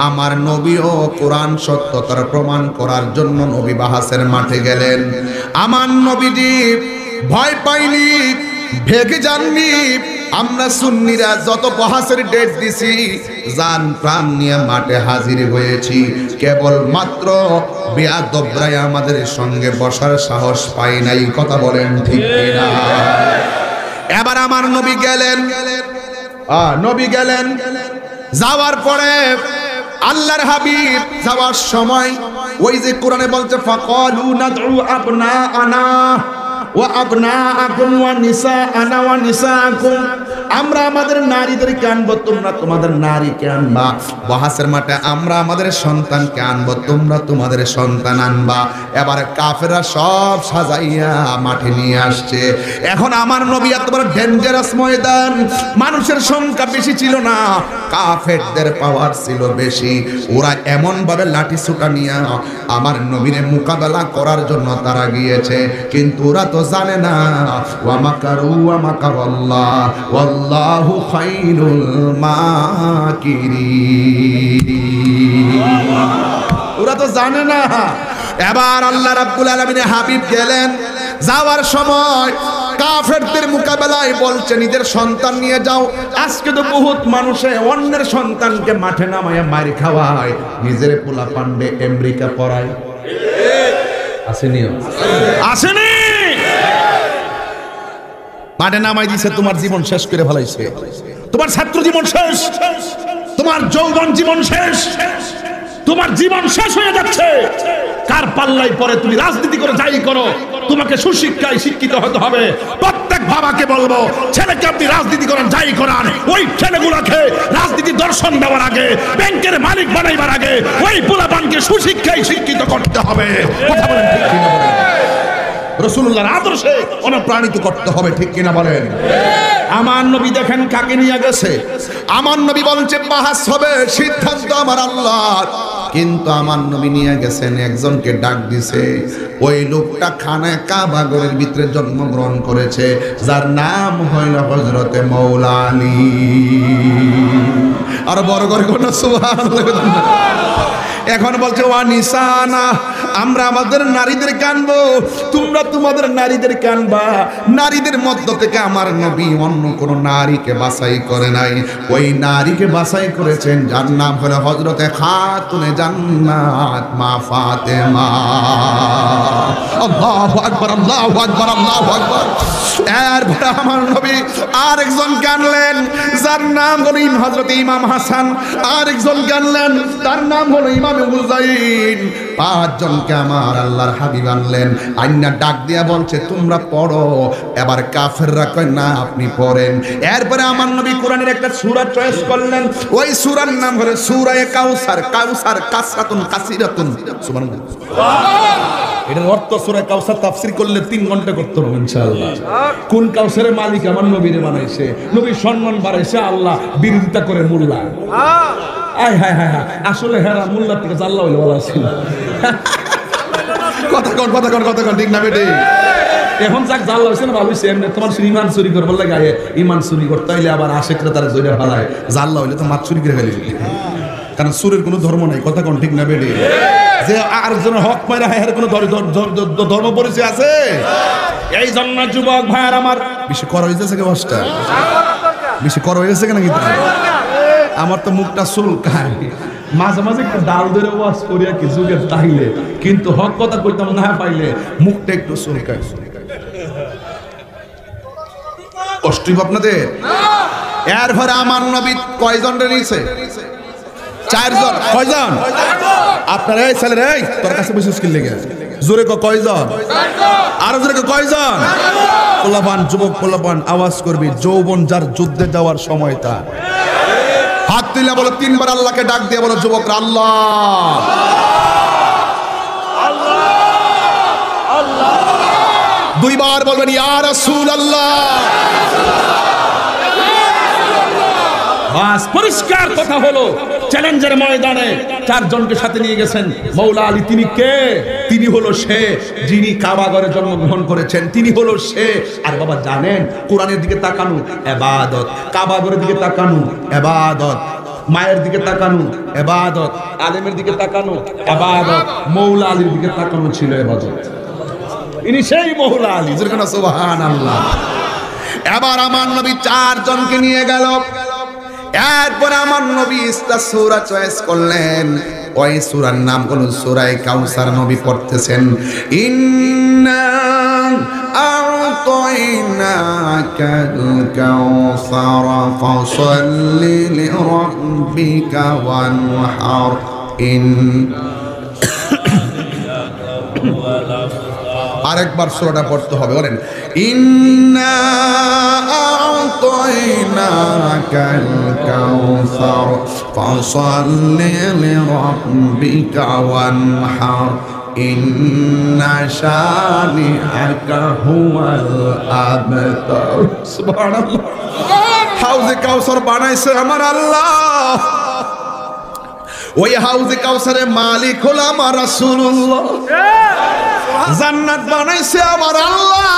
আমার নবীও কোরআন সত্যতার প্রমাণ করার জন্য নবী বাহাসের মাঠে গেলেন। আমার নবীজি ভয় পাইনি, ভেগে যাননি। আমরা সুন্নিরা যত বাহাসের ডেট দিছি জান প্রাণ নিয়ে মাঠে হাজির হয়েছি, কেবল মাত্র বেয়াদবরাই আমাদের সঙ্গে বসার সাহস পাই নাই। কথা বলেন ঠিক কিনা? এবার আমার নবী গেলেন, যাওয়ার পরে আল্লাহর হাবিব যাওয়ার সময় ওই যে কোরআনে বলছে ফাকালু নাদউ আবনাআনা ওয়া আবনাআকুম ওয়া নিসাআনা ওয়া নিসাআকুম, আমরা আমাদের নারীদেরকে আনবো, তোমরা তোমাদের নারীকে আনবা। বাহাসের মাঠে আমরা আমাদের সন্তানকে আনবো, তোমরা তোমাদের সন্তান আনবা। এবার কাফেররা সব সাজাইয়া মাঠে নিয়ে আসছে। এখন আমার নবী এত বড় ডেঞ্জারাস ময়দান, মানুষের সংখ্যা বেশি ছিল না, কাফেরদের পাওয়ার ছিল বেশি। ওরা এমন ভাবে লাঠি ছুটা নিয়ে আমার নবীরে মোকাবেলা করার জন্য তারা গিয়েছে, কিন্তু ওরা তো জানে না ওয়া মাকারু ওয়া মাকারাল্লাহ ওয়াল্লাহু খায়রুল মাকিরিন। ওরা তো জানে না। এবার আল্লাহ রাব্বুল আলামিনের হাবিব গেলেন, যাওয়ার সময় কাফেরদের মোকাবেলায় বলছে নিজের সন্তান নিয়ে যাও। আজকে তো বহুত মানুষে অন্যের সন্তানকে মাঠে নামায় মারি খাওয়ায়, নিজের পোলা পান্ডে আমেরিকা পড়ায়। আসেনি? মাঠে নামাই দিছে, তোমার জীবন শেষ করে ফেলাইছে, তোমার ছাত্র জীবন শেষ, তোমার যৌবন জীবন শেষ, তোমার জীবন শেষ হয়ে যাচ্ছে। কার পাল্লাই পরে তুমি রাজনীতি করে যাই করো, তোমাকে সুশিক্ষায় শিক্ষিত হতে হবে। প্রত্যেক বাবাকে বলবো, ছেলেকে আপনি রাজনীতি করেন যাই করান, ওই ছেলেগুলোকে রাজনীতি দর্শন দেওয়ার আগে, ব্যাংকের মালিক বানাইবার আগে ওই পোলাপানকে সুশিক্ষায় শিক্ষিত করতে হবে। কথা বলেন ঠিক কিনা? বলেন রাসূলুল্লাহর আদর্শে অনুপ্রাণিত করতে হবে, ঠিক কিনা বলেন? আমার নবী দেখেন কাকে নিয়ে গেছে। আমার নবী বলছে বাহাস হবে, সিদ্ধান্ত আমার আল্লাহ। কিন্তু আমার নবী নিয়ে গেছেন, একজনকে ডাক দিছে। ওই লোকটা খানায় কাবা ঘরের ভিতরে জন্মগ্রহণ করেছে, যার নাম হইল হযরতে মৌলা আলী। আর বড় করে কোন সুবহানাল্লাহ। এখন বলছে ওয়া নিসানা, আমরা আমাদের নারীদের কানবো, তোমরা তোমাদের নারীদের কানবা। নারীদের মধ্য থেকে আমার নবী অন্য কোন নারীকে বাছাই করে নাই, ওই নারীকে বাছাই করেছেন যার নাম হলো হযরতে খাতুনে জান্নাত মা ফাতেমা। আল্লাহু আকবার, আল্লাহু আকবার, আল্লাহু আকবার। এরপরে আমার নবী আরেকজন কানলেন, যার নাম হলো হযরতে ইমাম হাসান। আরেকজন কানলেন, তার নাম হলো ইমাম হুসাইন। পাঁচজনকে আমার আল্লাহর হাবিব আনলেন, আইনা ডাক দিয়া বলছে তোমরা পড়ো। এবার কাফেররা কয় না আপনি পড়েন। এরপরে আমার নবী কোরআনের একটা সূরা চয়েস করলেন, ওই সূরার নাম হলো সূরা কাউসার। কাউসার কাসরাতুন কাসিরাতুন, সুবহানাল্লাহ। এটার অর্থ সূরা কাউসার তাফসীর করলে 3 ঘন্টা করতে হবে ইনশাআল্লাহ। কোন কাউসারের মালিক আমার নবীরে বানাইছে, নবীর সম্মান বাড়াইছে, আল্লাহ বিরোধিতা করে মোল্লা। আয় হায় হায় হায়, আসলে হেরা মোল্লার থেকে আল্লাহ হইলে ভালো ছিল। কথা কন ঠিক না বেটে? এখন যাক জাল্লা হইছে না ভালো হইছে। এমনি তোমার ইমান চুরি করবার লাগে আয়ে ইমান চুরি করতে হইলে আবার আশেকরা তারা জয়রা ফেলায়, জাল্লা হইলে তো মাছ চুরি করে ফেলি। কারণ সুরের কোনো ধর্ম নাই। কথা কন ঠিক না বেটে? যে আর জন হক মাইরা এর কোনো ধর্ম পরিচয় আছে? এই জন্য যুবক ভাইয়ার আমার বেশি কর হইতেছে কে বসটা, বেশি কর হয়েছে কেন? কিন্তু আমার তো মুখটা চুলকায়, মাঝে মাঝে একটু ডাল ধরে ওয়াজ করিয়া কি যুগের তাইলে, কিন্তু হক কথা কইতাম না পাইলে মুখটা একটু চুলকায়। কষ্ট আপনাদের? এরপরে আমার নবী কয়জন নিয়েছে? 4 জন। কয়জন? আপনার এই ছেলে রে, তোর কাছে বসে স্কিল লেগে জোরে কয়জন? আরো জোরে কয়জন? পোলাপান, যুবক পোলাপান আওয়াজ করবি, যৌবন যার যুদ্ধে যাওয়ার সময় তার। হাত তুলে বলো 3 বার আল্লাহকে ডাক দিয়ে বলো যুবকরা আল্লাহ আল্লাহ। 2 বার বলবেন ইয়া রাসূলুল্লাহ। বাস পরিষ্কার কথা হলো। চ্যালেঞ্জের ময়দানে 4 জনকে সাথে নিয়ে গেছেন। মৌলা আলী তিনি কে? তিনি হলো সে যিনি কাবা ঘরে জন্মগ্রহণ করেছেন, তিনি হলো সে। আর বাবা জানেন কোরআনের দিকে তাকানো ইবাদত, কাবা ঘরের দিকে তাকানো ইবাদত, মায়ের দিকে তাকানো ইবাদত, আলেমের দিকে তাকানো ইবাদত, মৌলা আলীর দিকে তাকানো ছিল ইবাদত। ইনি সেই মৌলা আলী, যেখানে সুবহানাল্লাহ। এবার আমার নবী 4 জনকে নিয়ে গেল। এরপর আমার নবী ইসরা সূরা চয়েস করলেন, ওই সূরার নাম হলো সূরা কাউসার। নবী পড়তেছেন ইন্না আ'তাইনাকাল কাউসার ফাসাল্লি লিরাব্বিকা ওয়ানহার। আরেকবার সূরাটা পড়তে হবে, বলেন ইন্না আ'তাইনাকাল কাউসার ফাসাল্লি লিরাব্বিকা ওয়ানহার ইন্না শানিআকা হুয়াল আবতার। সুবহানাল্লাহ। হাউজে কাউসার বানাইছে আমার আল্লাহ। ওই হাউজে কাউসারের মালিক হলো আমার রাসূলুল্লাহ। জান্নাত বানাইছে আমার আল্লাহ।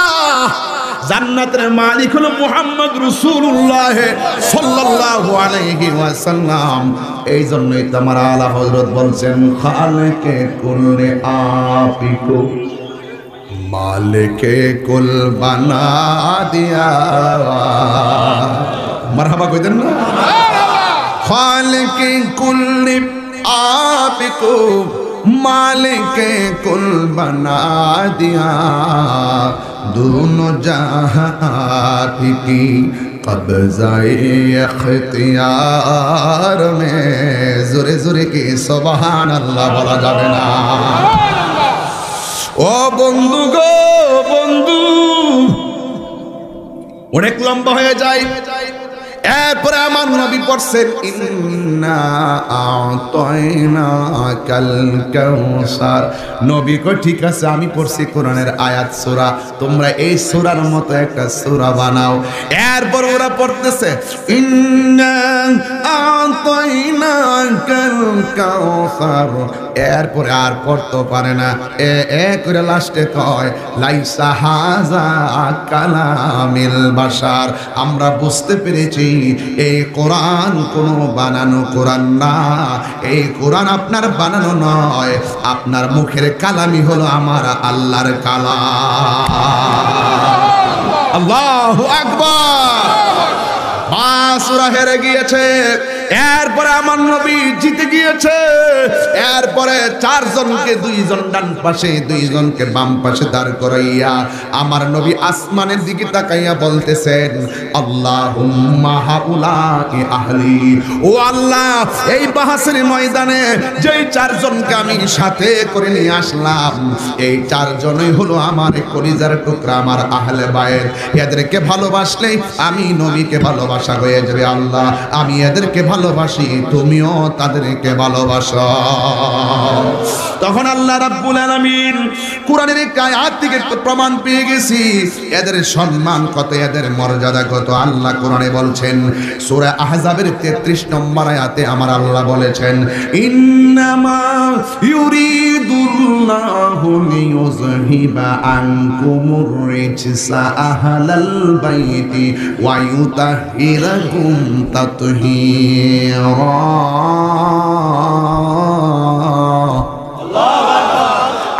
জান্নাতের মালিক হলো মুহাম্মদ রাসূলুল্লাহ সাল্লাল্লাহু আলাইহি ওয়াসাল্লাম। এই জন্যই তো আমার আলা হযরত বলছেন খালিকে কুল্লে আপিকো মালিকে কুল বানা দিয়া। মারহাবা কইতেন না? খালিকে কুল্লে আপিকো मालिके कुल बना दिया। दोनों जहां की कब्ज़ाए इख्तियार में जोरे जोरे की सुभान अल्लाह बोला जाবে না। ও বন্ধু গো বন্ধু, অনেক লম্বা হয়ে যায়। এরপরে আমার নবী পড়ছেন ইন্না আ'তাইনাকাল কাউসার। নবী কয় ঠিক আছে আমি পড়ছি কোরআনের আয়াত সূরা, তোমরা এই সূরার মতো একটা সূরা বানাও। এরপর ওরা পড়তেছে ইন্না আ'তাইনাকাল কাউসার। এরপরে আর পড়তে পারে না, করে লাস্টে কয় লাইসা হাযা কালামিল বাশার। আমরা বুঝতে পেরেছি এই কোরআন কোনো বানানো কোরআন না, এই কোরআন আপনার বানানো নয়, আপনার মুখের কালামই হলো আমার আল্লাহর কালাম। আল্লাহু আকবার। বাসুরা হেরে গিয়েছে, এরপরে আমার নবী জিতে গিয়েছে। এরপরে চারজনকে দুইজন ডান পাশে দুইজনকে বাম পাশে দাঁড় করাইয়া আমার নবী আসমানের দিকে তাকাইয়া বলতেছেন আল্লাহুম্মা হাউলাই আহলি। ও আল্লাহ, এই বাহাসের ময়দানে যেই চারজনকে আমি সাথে করে নিয়ে আসলাম, এই চারজনই হলো আমার কলিজার টুকরা, আমার আহলে বায়েত। এদেরকে ভালোবাসলেই আমি নবীকে ভালোবাসা হয়ে যাবে। আল্লাহ, আমি এদেরকে ভালোবাসি, তুমিও তাদেরকে ভালোবাসো। তখন আল্লাহ রাব্বুল আলামিন কোরআনের এক আয়াত থেকে প্রমাণ পেয়ে গেছি এদের সম্মান কত, এদের মর্যাদা কত। আল্লাহ কোরআনে বলছেন সূরা আহজাবের 33 নম্বর আয়াতে আমার আল্লাহ বলেছেন ইন্নামা ইউরিদুল্লাহু লিইউযহিবা আনকুমুর রিজসা আহলাল বাইতি ওয়া ইউতাহহিরাকুম তাতহীরা।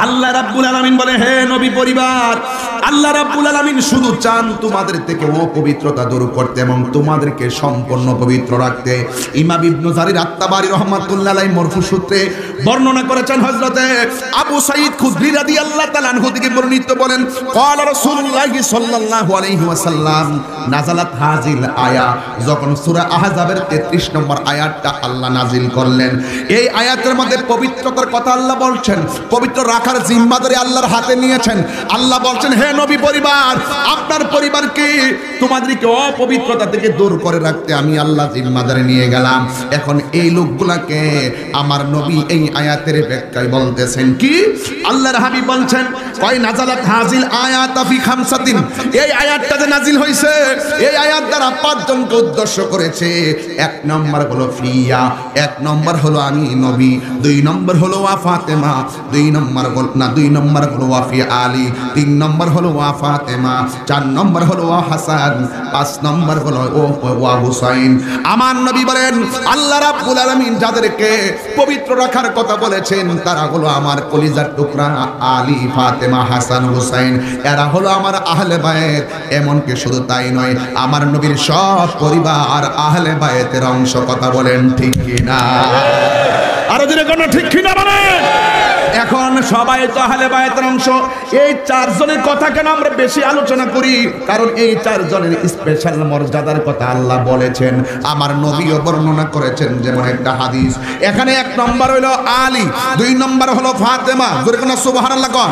আল্লাহ রাব্বুল আলামিন বলে হে নবী পরিবার, আল্লাহ রাব্বুল আলামিন শুধু চান তোমাদের থেকে অপবিত্রতা দূর করতে এবং তোমাদেরকে সম্পূর্ণ পবিত্র রাখতে। ইমাম ইবনে জারির আত-তাবারি রাহমাতুল্লাহ আলাইহি মরফু সূত্রে বর্ণনা করেছেন হযরতে আবু সাঈদ খুদরি রাদিয়াল্লাহু তাআলা আনহু থেকে বর্ণিত বলেন ক্বালা রাসূলুল্লাহ সাল্লাল্লাহু আলাইহি ওয়াসাল্লাম নাযালাত হাযিল আয়া। যখন সূরা আহজাবের 33 নম্বর আয়াতটা আল্লাহ নাজিল করলেন, এই আয়াতের মধ্যে পবিত্রতার কথা আল্লাহ বলছেন, পবিত্র রাখার জিম্মাদারি আল্লাহর হাতে নিয়েছেন। আল্লাহ বলছেন হে নবী পরিবার, আপনার পরিবারকে তোমাদেরকে অপবিত্রতা থেকে দূর করে রাখতে আমি আল্লাহ জিম্মাদারি নিয়ে গেলাম। এখন এই লোকগুলাকে আমার নবী এই আয়াতের ব্যাখ্যায় বলতেছেন কি, আল্লাহর হাবিব বলছেন কয় নাযালাত হাযিল আয়াতা ফি খামসাতিন। এই আয়াতটা যে নাজিল হইছে, এই আয়াত দ্বারা পাঁচজনকে উদ্দেশ্য করেছে। এক নম্বর হলো ফিয়া, এক নম্বর হলো আমি নবী, দুই নম্বর হলো ওয়া ফাতেমা, দুই নম্বর হলো ওয়া ফি আলী, তিন নম্বর হলো ওয়া ফাতেমা, চার নম্বর হলো ওয়া হাসান, পাঁচ নম্বর হলো ওয়া হুসাইন। আমার নবী বলেন আল্লাহ রাব্বুল আলামিন যাদেরকে পবিত্র রাখার কথা বলেছেন তারা হলো আমার কলিজার টুকরা আলী, ফাতেমা, হাসান, হুসাইন। এরা হলো আমার আহলে বায়েত। এমনকি শুধু তাই নয়, আমার নবীর সব পরিবার আহলে বায়েতের অংশ। কথা বলেন ঠিক কিনা? আরো জোরে কোন ঠিক কিনা বলেন। এখন সবাই তো আহলে বায়েতের অংশ। এই চারজনের কথা কেন আমরা বেশি আলোচনা করি? কারণ এই চারজনের স্পেশাল মর্যাদার কথা আল্লাহ বলেছেন, আমার নবীও বর্ণনা করেছেন। যেমন একটা হাদিস, এখানে এক নম্বর হলো আলী, দুই নম্বর হলো ফাতেমা। জোরে কোন সুবহানাল্লাহ কোন?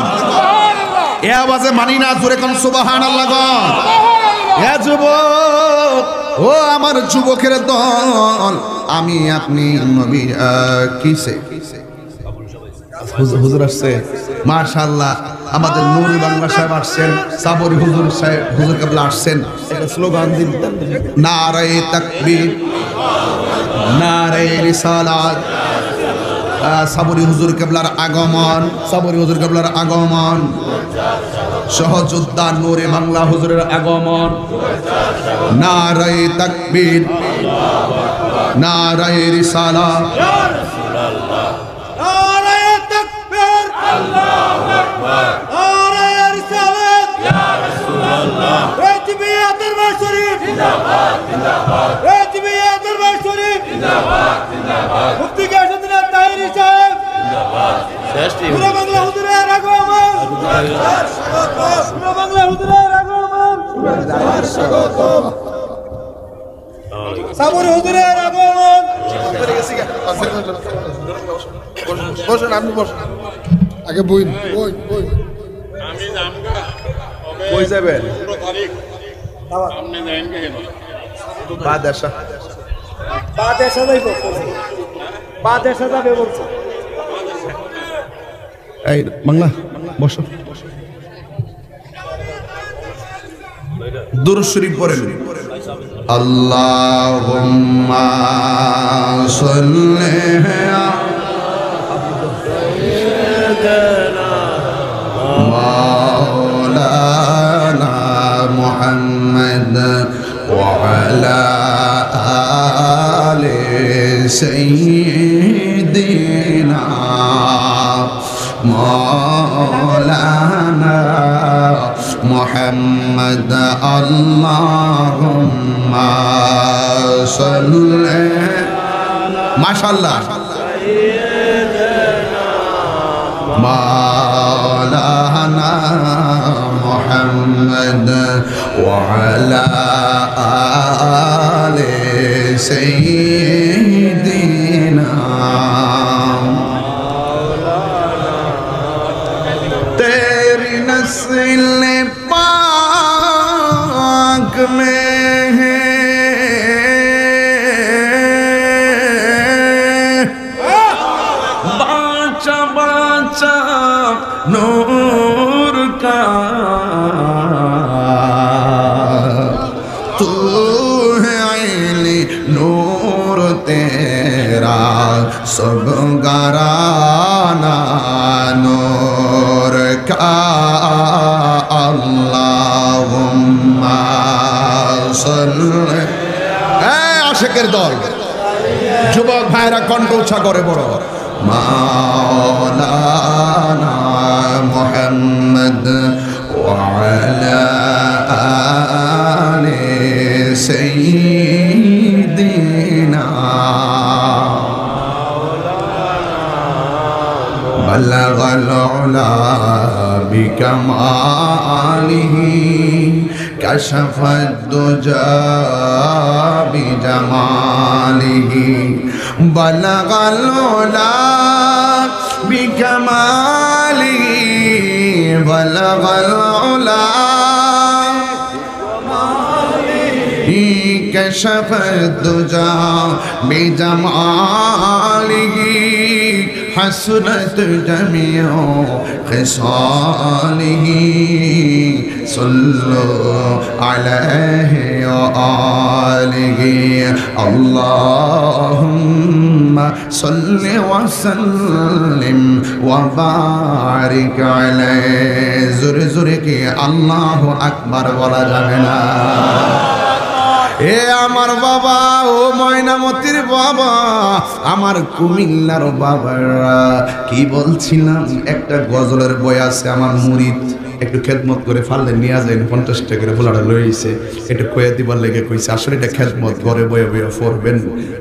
এ আওয়াজে মানি না, জোরে কোন সুবহানাল্লাহ কোন? এ যুবক, ও আমার যুবকের দল, আমি আপনি নবী কিসে হুজুর আসছে মাশাআল্লাহ। আমাদের নূরুল বাংলা সাহেব আসছেন, সাবরি হুজুর সাহেব হুজুর কেবলা আসছেন। একটা স্লোগান দিন, নারায়ে তাকবীর, নারায়ে রিসালাত। সাবরি হুজুর কেবলার আগমন, সাবরি হুজুর কেবলার আগমন, সহযোদ্ধা নূরে বাংলা হুজুরের আগমন। নারায়ে তাকবীর, নারায়ে রিসালাত। আগে বই বই বই আমি নামগা কই যাবেন? সামনে যাইন কেন বাদেশা বাদেশা যাইব বাদেশা যাবে বলছে এই বাংলা বসো দুরূদ শরীফ পড়েন আল্লাহুম্মা সাল্লি মাওলানা মুহাম্মদ ওয়া আলা আলি সাইয়্যিদিনা مولانا محمد اللهم صل ما شاء الله مولانا محمد وعلى آل سيدنا नस्ल पाक में है बाचा बाचा नूर का तू है आईली नूर तेरा सब घराना नूर का আল্লাহুম্মা সাল্লি এই আশিকের দল যুবক ভাইরা কণ্ঠ উচ্চা করে বড় মাওলানা মুহাম্মদ ওয়া আলা আলি সাইয়্যিদিনা بلغ العلا بكماله كشف الدجى بجماله بلغ العلا بكماله بلغ العلا كشف الدجى بجماله حسنت جميع خصاله صلوا عليه وآله اللهم صل وسلم وبارك عليه زر زر কি আল্লাহু আকবার বলা যাবে না এ আমার বাবা ও ময়নামতির বাবা আমার কুমিল্লার বাবারা কি বলছিলাম একটা গজলের বই আছে আমার মুরিদ একটু খেদমত করে ফাললে নিয়ে যায় 50 টাকা করে ফুলাটা লইছে একটু কয়ে দিবার লেগে কইছে আসলে এটা খেদমত ঘরে বয়ে বয়ে পড়বেন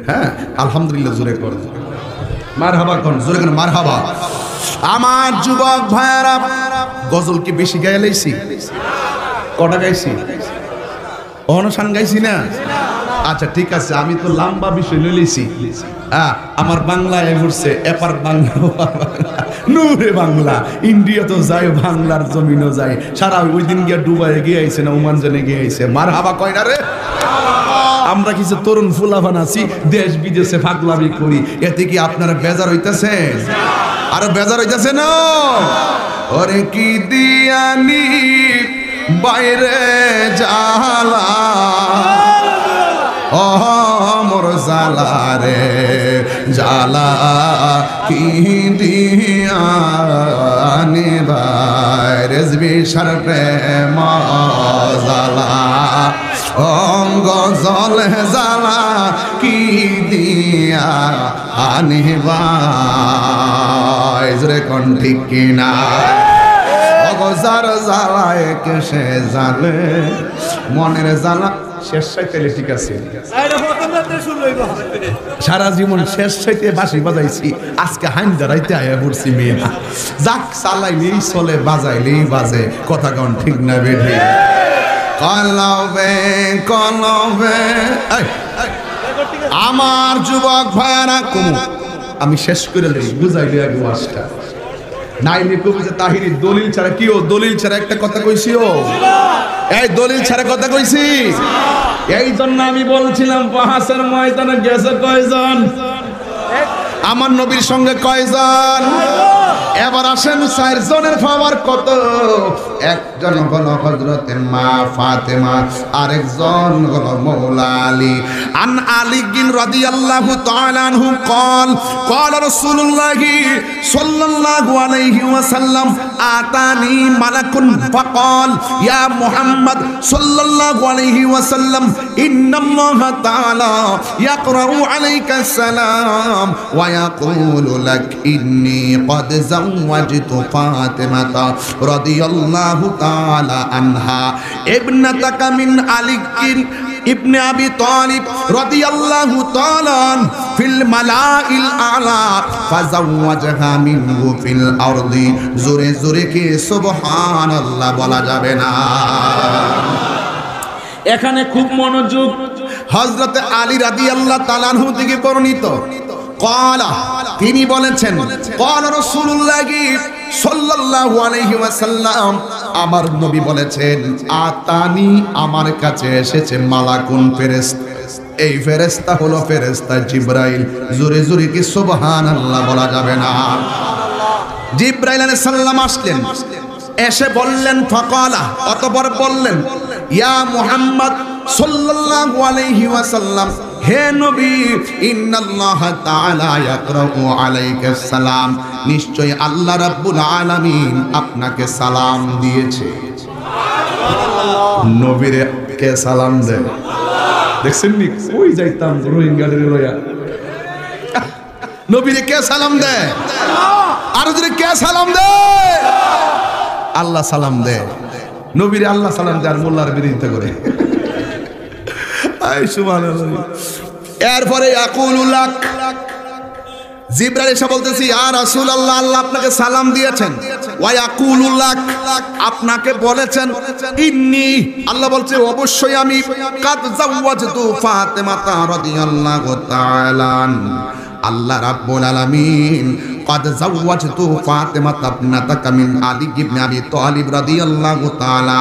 হ্যাঁ আলহামদুলিল্লাহ জোরে করে মারহাবা কোন জোরে করে মারহাবা আমার যুবক ভাইরা গজল কি বেশি গায়ে লাইছি কটা গাইছি অনুষ্ঠান গাইছি না আচ্ছা ঠিক আছে আমি তো লম্বা বিষয় লইছি আমার বাংলায় ঘুরছে এপার বাংলা নূরে বাংলা ইন্ডিয়া তো যায় বাংলার জমিনও যায় সারা ওই দিন গিয়া দুবাই গিয়ে আইছে না ওমান জেনে গিয়ে আইছে মারহাবা কয় না রে আমরা কিছু তরুণ ফুলাফান আছি দেশ বিদেশে পাগলামি করি এতে কি আপনারা বেজার হইতাছেন আরো বেজার হইতাছে না ওরে কি দিয়ানি বাইরে জালা ও মোর জালা রে জালা কি দিয়ানি বাইরে বিশার প্রেম জালা অঙ্গ জল জালা কি দিয়া আনিবাই জরে কোন ঠিক কিনা অগজার জ্বালায় কেসে জালে মনের জ্বালা শেষ চাইতে ঠিক আছে সারা জীবন শেষ চাইতে বাঁশি বাজাইছি আজকে হাইন দাঁড়াইতে আয়া পড়ছি মেয়ে যাক চালাইলেই চলে বাজাইলেই বাজে কথা কন ঠিক না বেঠি কলবে কলবে আমার যুবক ভাইরা কুমু আমি শেষ করে লই বুঝাইলে আগে ওয়াজটা নাইলে কবি যে তাহিরি দলিল ছাড়া কি ও দলিল ছাড়া একটা কথা কইছি ও এই দলিল ছাড়া কথা কইছি এই জন্য আমি বলছিলাম বাহাসের ময়দানে গেছে কয়জন, আমার নবীর সঙ্গে কয়জন? এবার আসেন 4 জনের পাওয়ার কত? একজন হলো হযরতে মা ফাতেমা, আরেকজন হলো মাওলা আলী। আন আলী রাদিয়াল্লাহু তাআলা আনহু قال قال رسول الله صلى الله عليه وسلم آتاني ملك فقال يا محمد صلى الله عليه وسلم إن الله تعالى يقرأ عليك السلام ويقول لك إني قد زوجت فاطمة رضي الله تعالى عنها ابنتك من علي ابن أبي طالب رضي الله تعالى في الملاء الأعلى فزوجها منه في الأرض زوري زوري কি সুবহানাল্লাহ বলা যাবে না। এখানে খুব মনোযোগ। হযরতে আলী রাদিয়াল্লাহু তাআলা আনহু থেকে বর্ণিত ক্বালা, তিনি বলেছেন ক্বালা রাসূলুল্লাহ সাল্লাল্লাহু আলাইহি ওয়াসাল্লাম, আমার নবী বলেছেন আতানি, আমার কাছে এসেছে মালাকুন ফেরেশতা। এই ফেরেশতা হলো ফেরেশতা জিবরাইল। জোরে জোরে কি সুবহানাল্লাহ বলা যাবে না। জিবরাইল আলাইহিস সালাম আসলেন, এসে বললেন ফাকালা, অতঃপর বললেন ইয়া মুহাম্মদ সাল্লাল্লাহু আলাইহি ওয়াসাল্লাম, হে নবী, ইন্নাল্লাহ তাআলা ইয়াকরাউ আলাইকাস সালাম, নিশ্চয় আল্লাহ রাব্বুল আলামিন আপনাকে সালাম দিয়েছে। নবীরে কে সালাম দেয়? দেখছেন নি কই যাইতাম রোহিঙ্গাদের লয়া, নবীরে কে সালাম দেয়? আর যদি কে সালাম দেয়? আল্লাহ সালাম দেয়। নবীরে আল্লাহ সালাম দেয় আর মোল্লার বিরোধিতা করে। এরপরে জিবরাইল এসে বলতেছি ইয়া রাসূলুল্লাহ, আল্লাহ আপনাকে সালাম দিয়েছেন। ওয়া ইয়াকুলু লাক, আপনাকে বলেছেন ইন্নী, আল্লাহ বলছে অবশ্যই আমি কাদ জাওয়াজতু ফাতেমা রাদিয়াল্লাহু তাআলা, আল্লাহ রাব্বুল আলামিন কাদ জাওয়াজতু ফাতেমা ইবনাতাকা মিন আলী ইবনে আবি তালিব রাদিয়াল্লাহু তাআলা,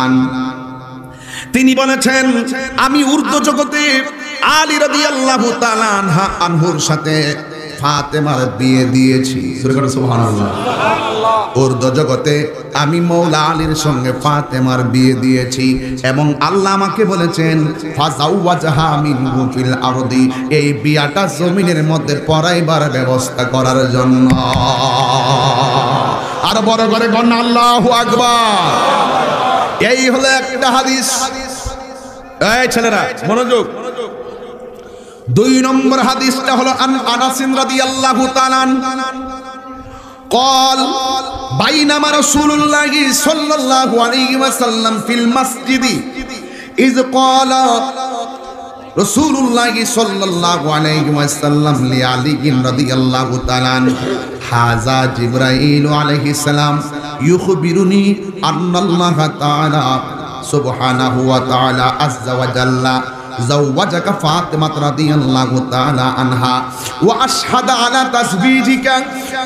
তিনি বলেছেন আমি উর্দু জগতে আলী রাদিয়াল্লাহু তাআলা আনহুর সাথে ফাতেমার বিয়ে দিয়েছি। সুবহানাল্লাহ। উর্দু জগতে আমি মৌলা আলীর সঙ্গে ফাতেমার বিয়ে দিয়েছি এবং আল্লাহ আমাকে বলেছেন ফাজাওয়াজাহা মিনহু ফিল আরদি, এই বিয়াটা জমিনের মধ্যে পড়াইবার ব্যবস্থা করার জন্য। আর বড় করে গণ আল্লাহু আকবার। এই হলো একটা হাদিস। এই ছেলেরা মনোযোগ। 2 নম্বর হাদিসটা হলো আনাস রাদিয়াল্লাহু তাআলা قال بينما رسول الله صلى الله عليه وسلم في المسجد إذ قال رسول الله صلى الله عليه وسلم لعلي رضي الله تعالى عنه هذا جبرائيل عليه السلام يخبرني أن الله تعالى سبحانه وتعالى عز وجل زوجك فاطمة رضي الله تعالى عنها وأشهد على تزويجك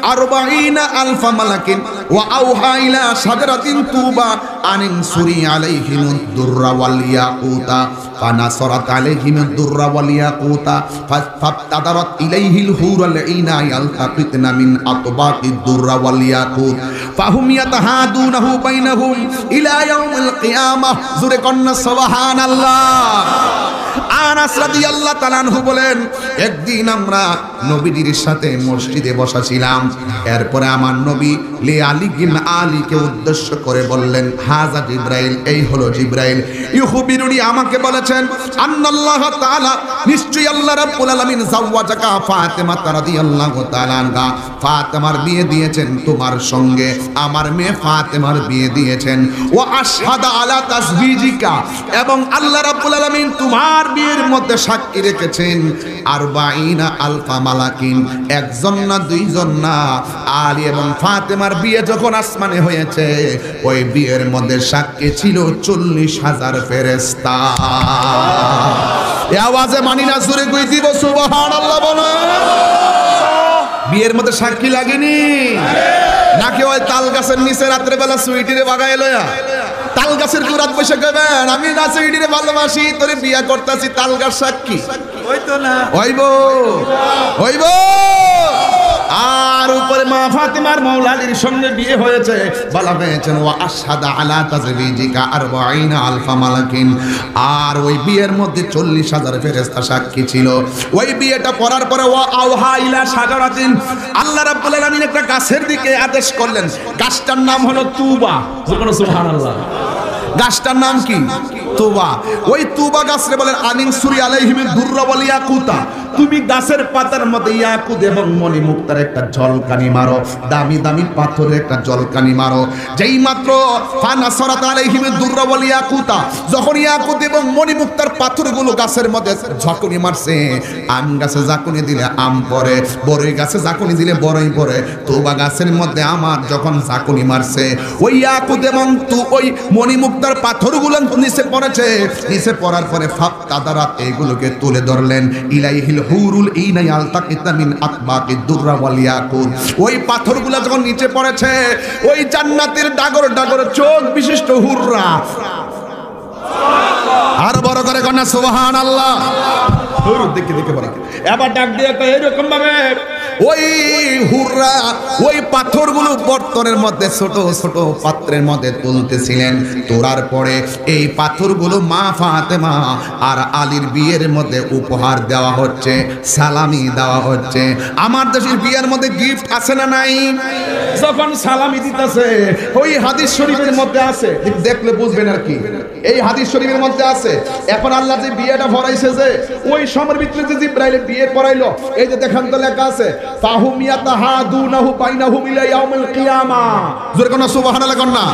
40,000 ملك وأوحى إلى شجرة طوبى أن انصري عليهم الدر والياقوت فنصرت عليهم الدر والياقوت فابتدرت إليه الحور العين يلتقطن من أطباق الدر والياقوت فهم يتهادونه بينهم إلى يوم القيامة زرقنا سبحان الله। আনাস রাদিয়াল্লাহু তাআলা আনহু বলেন একদিন আমরা নবীর সাথে মসজিদে বসা ছিলাম, এরপরে আমার নবী লি আলী বিন আলীকে উদ্দেশ্য করে বললেন হাজা জিবরাইল, এই হলো জিবরাইল, ইউখবিরুনি, আমাকে বলেছেন আন্নাল্লাহ তাআলা, নিশ্চয়ই আল্লাহ রাব্বুল আলামিন জাওয়াজাকা ফাতেমা রাদিয়াল্লাহু তাআলা আনহা, ফাতেমার বিয়ে দিয়েছেন তোমার সঙ্গে, আমার মেয়ে ফাতেমার বিয়ে দিয়েছেন। ওয়া আশহাদা আলা তাসবিজিকা, এবং আল্লাহ রাব্বুল আলামিন তোমার বিয়ের মধ্যে সাক্ষী রেখেছেন 40,000 মালাকিন, একজন না দুইজন না। আলী এবং ফাতেমার বিয়ে যখন আসমানে হয়েছে ওই বিয়ের মধ্যে সাক্ষী ছিল 40,000 ফেরেশতা। এই আওয়াজে মানি না জোরে কই দিব সুবহানাল্লাহ বলেন। বিয়ের মধ্যে সাক্ষী লাগেনি নাকি ওই তাল গাছের নিচে রাত্রে বেলা সুইটিরে বাগায় লয়া তাল গাছের গোড়াত বসে কইবেন আমি না সুইটিরে ভালোবাসি তোরে বিয়া করতেছি তাল গাছ সাক্ষী হইতো না হইব হইব। আর উপরে মা ফাতিমার মৌলা আলীর সঙ্গে বিয়ে হয়েছে বলা হয়েছে ওয়া আশহাদা আলা তাজবিজিকা 40 আলফা মালাকিন। আর ওই বিয়ের মধ্যে 40,000 ফেরেশতা সাক্ষী ছিল। ওই বিয়েটা করার পরে ওয়া আওহা ইলা শাজারাতিন, আল্লাহ রাব্বুল আলামিন একটা গাছের দিকে আদেশ করলেন। গাছটার নাম হলো তুবা। সুবহানাল্লাহ। গাছটার নাম কি? তুবা। ওই তুবা গাছরে বলেন আনিন সুরি আলাইহিম দুররা ওয়াল ইয়াকুতা, তুমি গাছের পাতার মধ্যে ইয়াকুত এবং মণিমুক্তার একটা ঝলকানি মারো, দামি দামি পাথরের একটা ঝলকানি মারো। যেই মাত্র ফানাসরাত আলাইহিম দুররা ওয়াল ইয়াকুতা, যখন ইয়াকুত এবং মণিমুক্তার পাথরগুলো গাছের মধ্যে ঝাঁকুনি মারছে, আম গাছে ঝাঁকুনি দিলে আম পড়ে, বড়ই গাছে ঝাঁকুনি দিলে বড়ই পড়ে। তুবা গাছের মধ্যে আমার যখন ঝাঁকুনি মারছে, ওই ইয়াকুত এবং ওই মণিমুক্তার পাথরগুলো নিচে পড়েছে। নিচে পড়ার পরে ফাক্তাদারাত, এগুলোকে তুলে ধরলেন। ইলাইহিল হুরুল ইনা ইয়ালতাকিতা মিন আতবাকি দুররা ওয়াল ইয়াকুত। ওই পাথরগুলো যখন নিচে পড়েছে, ওই জান্নাতের ডাগর ডাগর চোখ বিশিষ্ট হুররা, আর বড় করে কন্যা সুবহানাল্লাহ। হুর দেখে দেখে বলে এবার ডাক দিয়ে এরকম ভাবে ওই হুররা ওই পাথরগুলো বর্তনের মধ্যে ছোট ছোট পাত্রের মধ্যে তুলতেছিলেন। তোলার পরে এই পাথরগুলো মা ফাতেমা আর আলীর বিয়ের মধ্যে উপহার দেওয়া হচ্ছে, সালামি দেওয়া হচ্ছে। আমার দেশের বিয়ের মধ্যে গিফট আছে না নাই? যখন সালামি দিতেছে, ওই হাদিস শরীফের মধ্যে আছে, দেখলে বুঝবেন আর কি। এই হাদিস শরীফের মধ্যে আছে, এখন আল্লাহ যে বিয়েটা ভরাইছে, যে ওই সময়ের ভিতরে যে জিবরাইল বিয়ে পড়াইলো, এই যে দেখেন তো লেখা আছে ফাহুম ইয়াতাহাদুনাহু বাইনাহুম ইলা ইয়াউমিল কিয়ামা। জোরে কোন সুবহানাল্লাহ কোন না?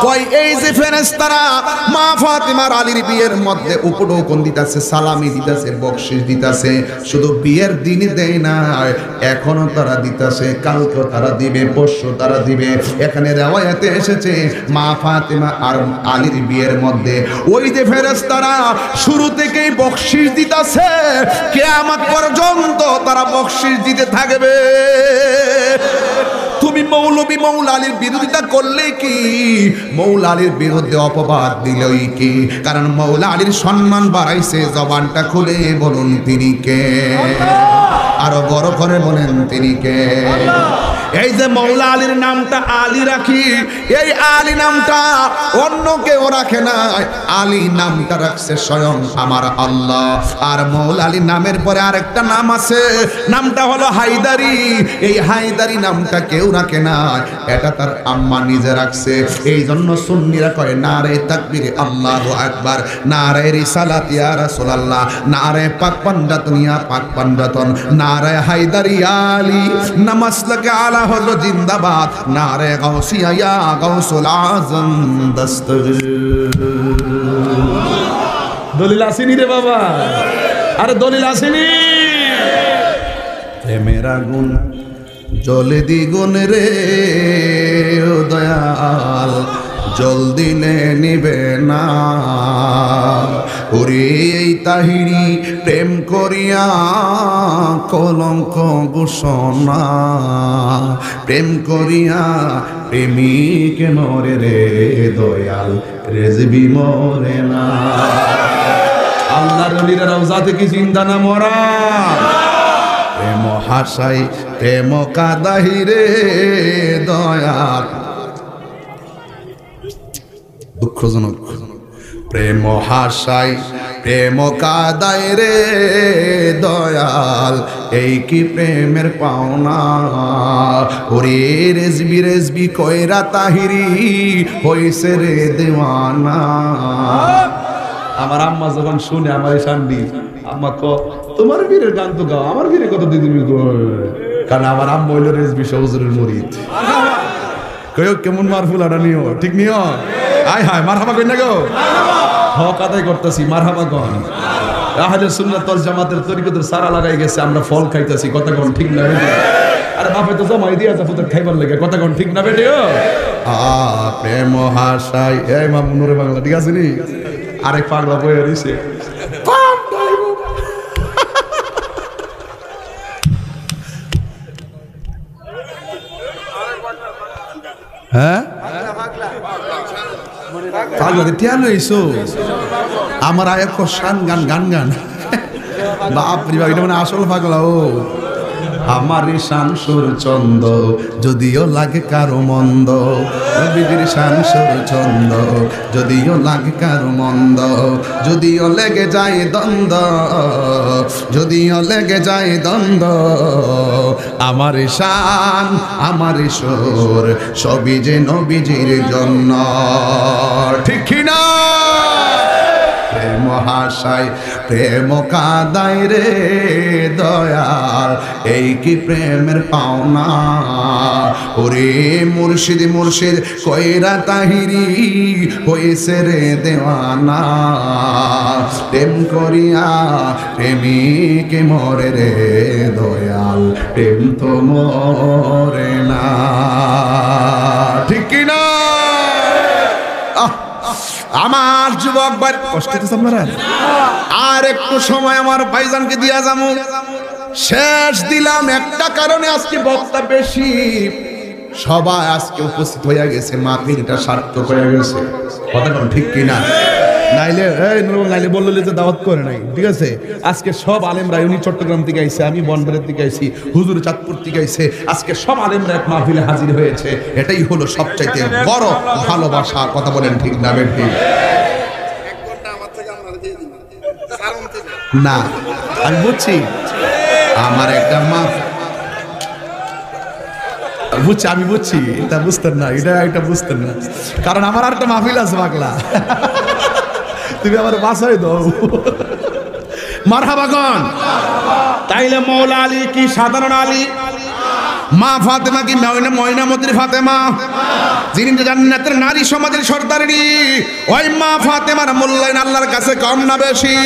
কই এই যে ফেরেশতারা মা ফাতিমার আলীর বিয়ের মধ্যে উপঢৌকন দিতেছে, সালামি দিতেছে, বকশিশ দিতেছে। শুধু বিয়ের দিনই দেয় না, এখনো তারা দিতেছে, কালকে তারা দিবে, পরশু তারা দিবে। এখানে riwayate এসেছে মা ফাতিমা আর আলীর বিয়ের মধ্যে ওই যে ফেরেশতারা শুরু থেকেই বকশিশ দিতেছে, কিয়ামত পর্যন্ত তারা বকশিশ দিতে থাকবে। তুমি মৌলবী মৌলা আলীর বিরোধিতা করলে কি, মৌলা আলীর বিরুদ্ধে অপবাদ দিলই কি? কারণ মৌলা আলীর সম্মান বাড়াইছে। জবানটা খুলে বলুন তিনি কে? আরো বড় করে বলেন তিনি কে? এই যে মৌলা আলীর নামটা আলী রাখি, এই আলী নামটা অন্য কেউ রাখে না, আলী নামটা রাখছে স্বয়ং আমার আল্লাহ। আর মৌলা আলী নামের পরে আরেকটা নাম আছে, নামটা হলো হায়দারি। এই হায়দারি নামটা কেউ রাখে না, এটা তার আম্মা নিজে রাখছে। এই জন্য সুন্নিরা কয় নারে তাকবীর আল্লাহু আকবার, নারে রিসালাত ইয়া রাসূলুল্লাহ, নারে পাক পাঞ্জাতন ইয়া পাক পাঞ্জাতন, নারে হায়দারি আলী নামাসলাকে আলা হলো জিন্দাবাদ, নারে গাউসিয়া ইয়া গাউসুল আযম দস্তগীর। দলিল আসেনি রে বাবা, আরে দলিল আসেনি। প্রেমের আগুন জ্বলে দ্বিগুণ রে ও দয়াল, জল দিলে নিবে না। ওরে এই তাহিরি প্রেম করিয়া কলঙ্ক ঘোষণা, প্রেম করিয়া প্রেমিক মরে রে দয়াল, রেজবি মরে না। আল্লাহর ওলিরা রওজা থেকে চিন্তা না মরা, প্রেম হাসাই প্রেম কাদাহি রে দয়াল। দুঃখজনক, প্রেম হাসাই প্রেম কাদায় রে দয়াল, এই কি প্রেমের পাওনা। ওরে রেজবি রেজবি কয়রা তাহিরি হইছে রে দেওয়ানা। আমার আম্মা যখন শুনে আমার শান্তি, আম্মা ক তোমার বীরের গান তো গাও, আমার বীরে কত দিদি, কারণ আমার আম্মা হইল রেজবি হুজুরের মুরিদ। কয় কেমন মারফুলাটা নিও, ঠিক নিও। আয় হায় মারহাবা কই না গো, হক আদায় করতেছি, মারহাবা গন। আহলে সুন্নাত ওয়াল জামাতের তরিকতের সারা লাগাই গেছে, আমরা ফল খাইতেছি, কথা কোন ঠিক না বেটি? আরে বাপে তো জমাই দিয়া যা ফুতের খাইবার লাগে, কথা কোন ঠিক না বেটি? প্রেম হাসাই এই মামু নুরে বাংলা, ঠিক আছে নি? আরেক পাগলা বইয়া দিছে, হ্যাঁ পাগলা টিয়া লইছো আমার আয় শান গান গান গান বাপরে বাপ, এটা মানে আসল পাগলা। ও আমার শান সুর চন্দ যদিও লাগে কারো মন্দ, নবীজির শান সুর চন্দ যদিও লাগে কারো মন্দ, যদিও লেগে যায় দ্বন্দ্ব, যদিও লেগে যায় দ্বন্দ্ব, আমার শান আমার সুর সবই যে নবীজির জন্য, ঠিক কিনা? প্রেম হাসায় প্রেম কাদায় রে দয়াল, এই কি প্রেমের পাওনা? ওরে মুর্শিদ মুর্শিদ কইরা তাহিরি হইছে রে দেওয়ানা, প্রেম করিয়া প্রেমিক মরে রে দয়াল, প্রেম তো মরে না, ঠিক কিনা? আমার যুবক ভাই কষ্ট হচ্ছে আপনারা, আর একটু সময় আমার ভাইজানকে দিয়া যাবো, শেষ দিলাম একটা কারণে আজকে বক্তা বেশি, সবাই আজকে উপস্থিত হয়ে গেছে, মাহফিলটা সার্থক হয়ে গেছে, কথা কোন ঠিক কিনা? নাইলে এই নুরুল নাইলে বললো যে দাওয়াত করে নাই, ঠিক আছে? আজকে সব আলেমরা, উনি চট্টগ্রাম থেকে আইছে, আমি বনবাড়ির থেকে আইছি, হুজুর চাঁদপুর থেকে আইছে, আজকে সব আলেমরা এক মাহফিলে হাজির হয়েছে, এটাই হলো সবচাইতে বড় ভালোবাসা, কথা বলেন ঠিক না বেঠিক? না আমি বুঝছি, আমার একটা বুঝছি, আমি বুঝছি, এটা বুঝতেন না, এটা বুঝতেন না, কারণ আমার আর একটা মাহফিল আছে পাগলা, তুমি আমার বাসায় দাও, মারহাবা গন। তাইলে মৌলা আলী কি সাধারণ আলী? মা ফাতেমা কি ময়নামতির ফাতেমা, যিনি জান্নাতের নারী সমাজের সর্দারিনী, ওই মা ফাতেমার মূল্যায়ন আল্লাহর কাছে কম না বেশি?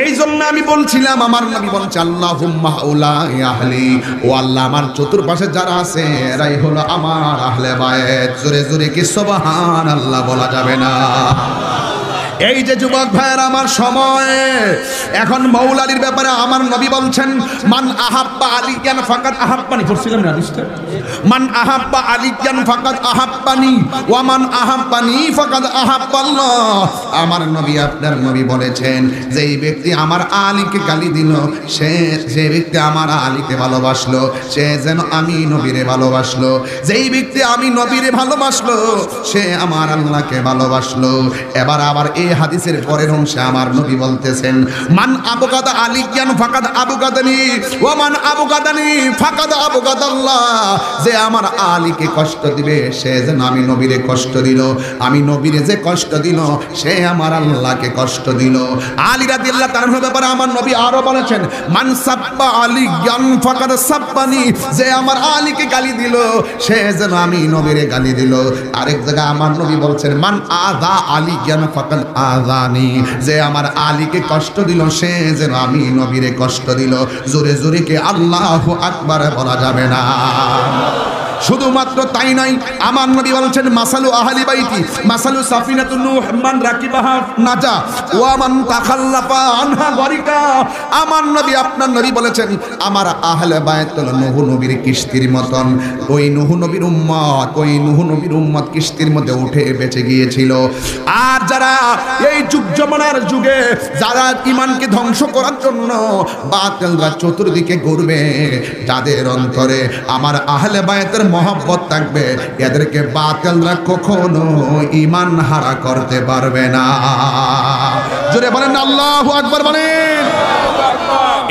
এই জন্য আমি বলছিলাম, আমার নবী বলছে আল্লাহুম্মা উলাই আহলি, ও আল্লাহ আমার চতুর্পাশে যারা আছে এরাই হলো আমার আহলে বায়ত। জোরে জোরে কি সুবহানাল্লাহ বলা যাবে না? এই যে যুবক ভাইয়ের আমার সময় এখন, মৌলা আলীর ব্যাপারে আমার নবী বলছেন মান আহাব্বা আলিয়ান ফাকাদ আহাব্বানি, পড়ছিলাম না হাদিসটা? মান আহাব্বা আলিয়ান ফাকাদ আহাব্বানি ওয়া মান আহাব্বানি ফাকাদ আহাব্বাল্লাহ। আমার নবী, আপনার নবী বলেছেন, যেই ব্যক্তি আমার আলীকে গালি দিল, যে ব্যক্তি আমার আলীকে ভালোবাসলো, সে যেন আমি নবীরে ভালোবাসলো, যেই ব্যক্তি আমি নবীরে ভালোবাসলো, সে আমার আল্লাহকে ভালোবাসলো। এবার আবার এই হাদিসের পরের অংশে আমার নবী বলতেছেন, মান আবগাদা আলিয়ান ফাকাদ আবগাদানি ওয়া মান আবগাদানি ফাকাদ আবগাদাল্লাহ। যে আমার আলীকে কষ্ট দিবে, সে যেন আমি নবীরে কষ্ট দিল, আমি নবীরে যে কষ্ট দিল, সে আমার আল্লাহকে কষ্ট দিল। আলী রাদিয়াল্লাহু তাআলার ব্যাপারে আমার নবী আরো বলেছেন, মান সাব্বা আলিয়ান ফাকাদ সাব্বানি। যে আমার আলীকে গালি দিল, সে যেন আমি নবীরে গালি দিল। আরেক জায়গায় আমার নবী বলছেন, মান আযা আলিয়ান ফাকাদ আযানি। যে আমার আলীকে কষ্ট দিল, সে যেন আমি নবীরে কষ্ট দিল। জোরে জোরে কে আল্লাহু আকবার বলা যাবে না? শুধুমাত্র তাই নয়, আমার নবী বলছেন মাসালু আহলি বাইতি মাসালু সাফিনাতুন নূহ মান রাকিবাহা নাজা ওয়া মান তাখাল্লাফা আনহা গরিকা। আমার নবী, আপনার নবী বলেছেন, আমার আহলে বাইত হলো নূহ নবীর কিস্তির মতন। ওই নূহ নবীর উম্মত কিস্তির মধ্যে উঠে বেঁচে গিয়েছিল। আর যারা এই যুগ জমানার যুগে যারা ঈমানকে ধ্বংস করার জন্য বাতিলরা চতুর্দিকে ঘুরবে, যাদের অন্তরে আমার আহলে বাইতের মহব্বত থাকবে, এদেরকে বাতিলরা কখনো ঈমান হারা করতে পারবে না। জোরে বলেন আল্লাহু আকবার বলেন।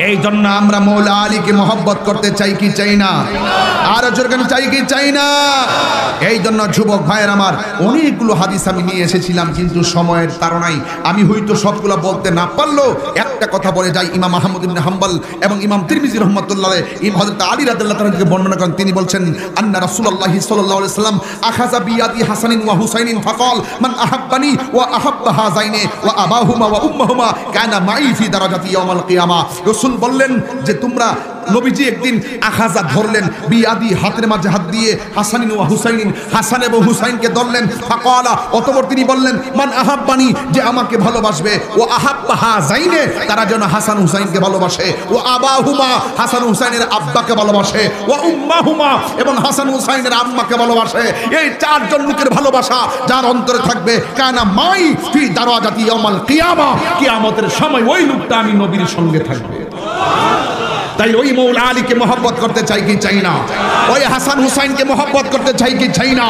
এই জন্য আমরা মৌলা আলীকে মহব্বত করতে চাই কি চাই না? আর জোরে চাই কি চাই না? এই জন্য যুবক ভাইয়ের আমার, অনেকগুলো হাদিস আমি নিয়ে এসেছিলাম, কিন্তু সময়ের তাড়নায় আমি হয়তো সবগুলো বলতে না পারলেও একটা কথা বলে যাই। ইমাম আহমদ ইবনে হাম্বল এবং ইমাম তিরমিজি রাহমাতুল্লাহ আলাইহি হযরত আলী রাদিয়াল্লাহু তাআলা থেকে বর্ণনা করেন, তিনি বলছেন, আন্না রাসূলুল্লাহ সাল্লাল্লাহু আলাইহি ওয়াসাল্লাম আখাযা বিয়াদি হাসানিন ওয়া হুসাইনিন ফাকাল মান আহাব্বানি ওয়া আহাব্বা হাযাইনি ওয়া আবাহুমা ওয়া উম্মাহুমা কানা মাই ফি দারাজাতি ইয়াউমাল কিয়ামা। রাসূল বললেন যে তোমরা নবীজি একদিন আখাজা ধরলেন, বিয়াদি হাতের মাঝে হাত দিয়ে হাসানিন ওয়া হুসাইনিন, হাসান এবং হুসাইনকে ধরলেন। ফাকালা, অতঃপর তিনি বললেন, মান আহাব্বানি, যে আমাকে ভালোবাসবে, ও আহাব্বা হাযাইনে, তারা যেন হাসান হুসাইনকে ভালোবাসে, ও আবাহুমা, হাসান হুসাইনের আব্বাকে ভালোবাসে, ও উম্মাহুমা, এবং হাসান হুসাইনের আম্মাকে ভালোবাসে। এই চারজন লোকের ভালোবাসা যার অন্তরে থাকবে, কানা মাই ফি দারাজাতি ইয়াউমাল কিয়ামা, কিয়ামতের সময় ওই লোকটা আমি নবীর সঙ্গে থাকবে। তাই ওই মৌলা আলীকে মহব্বত করতে চাই কি চাই না? ওই হাসান হুসাইনকে মহব্বত করতে চাই কি চাই না?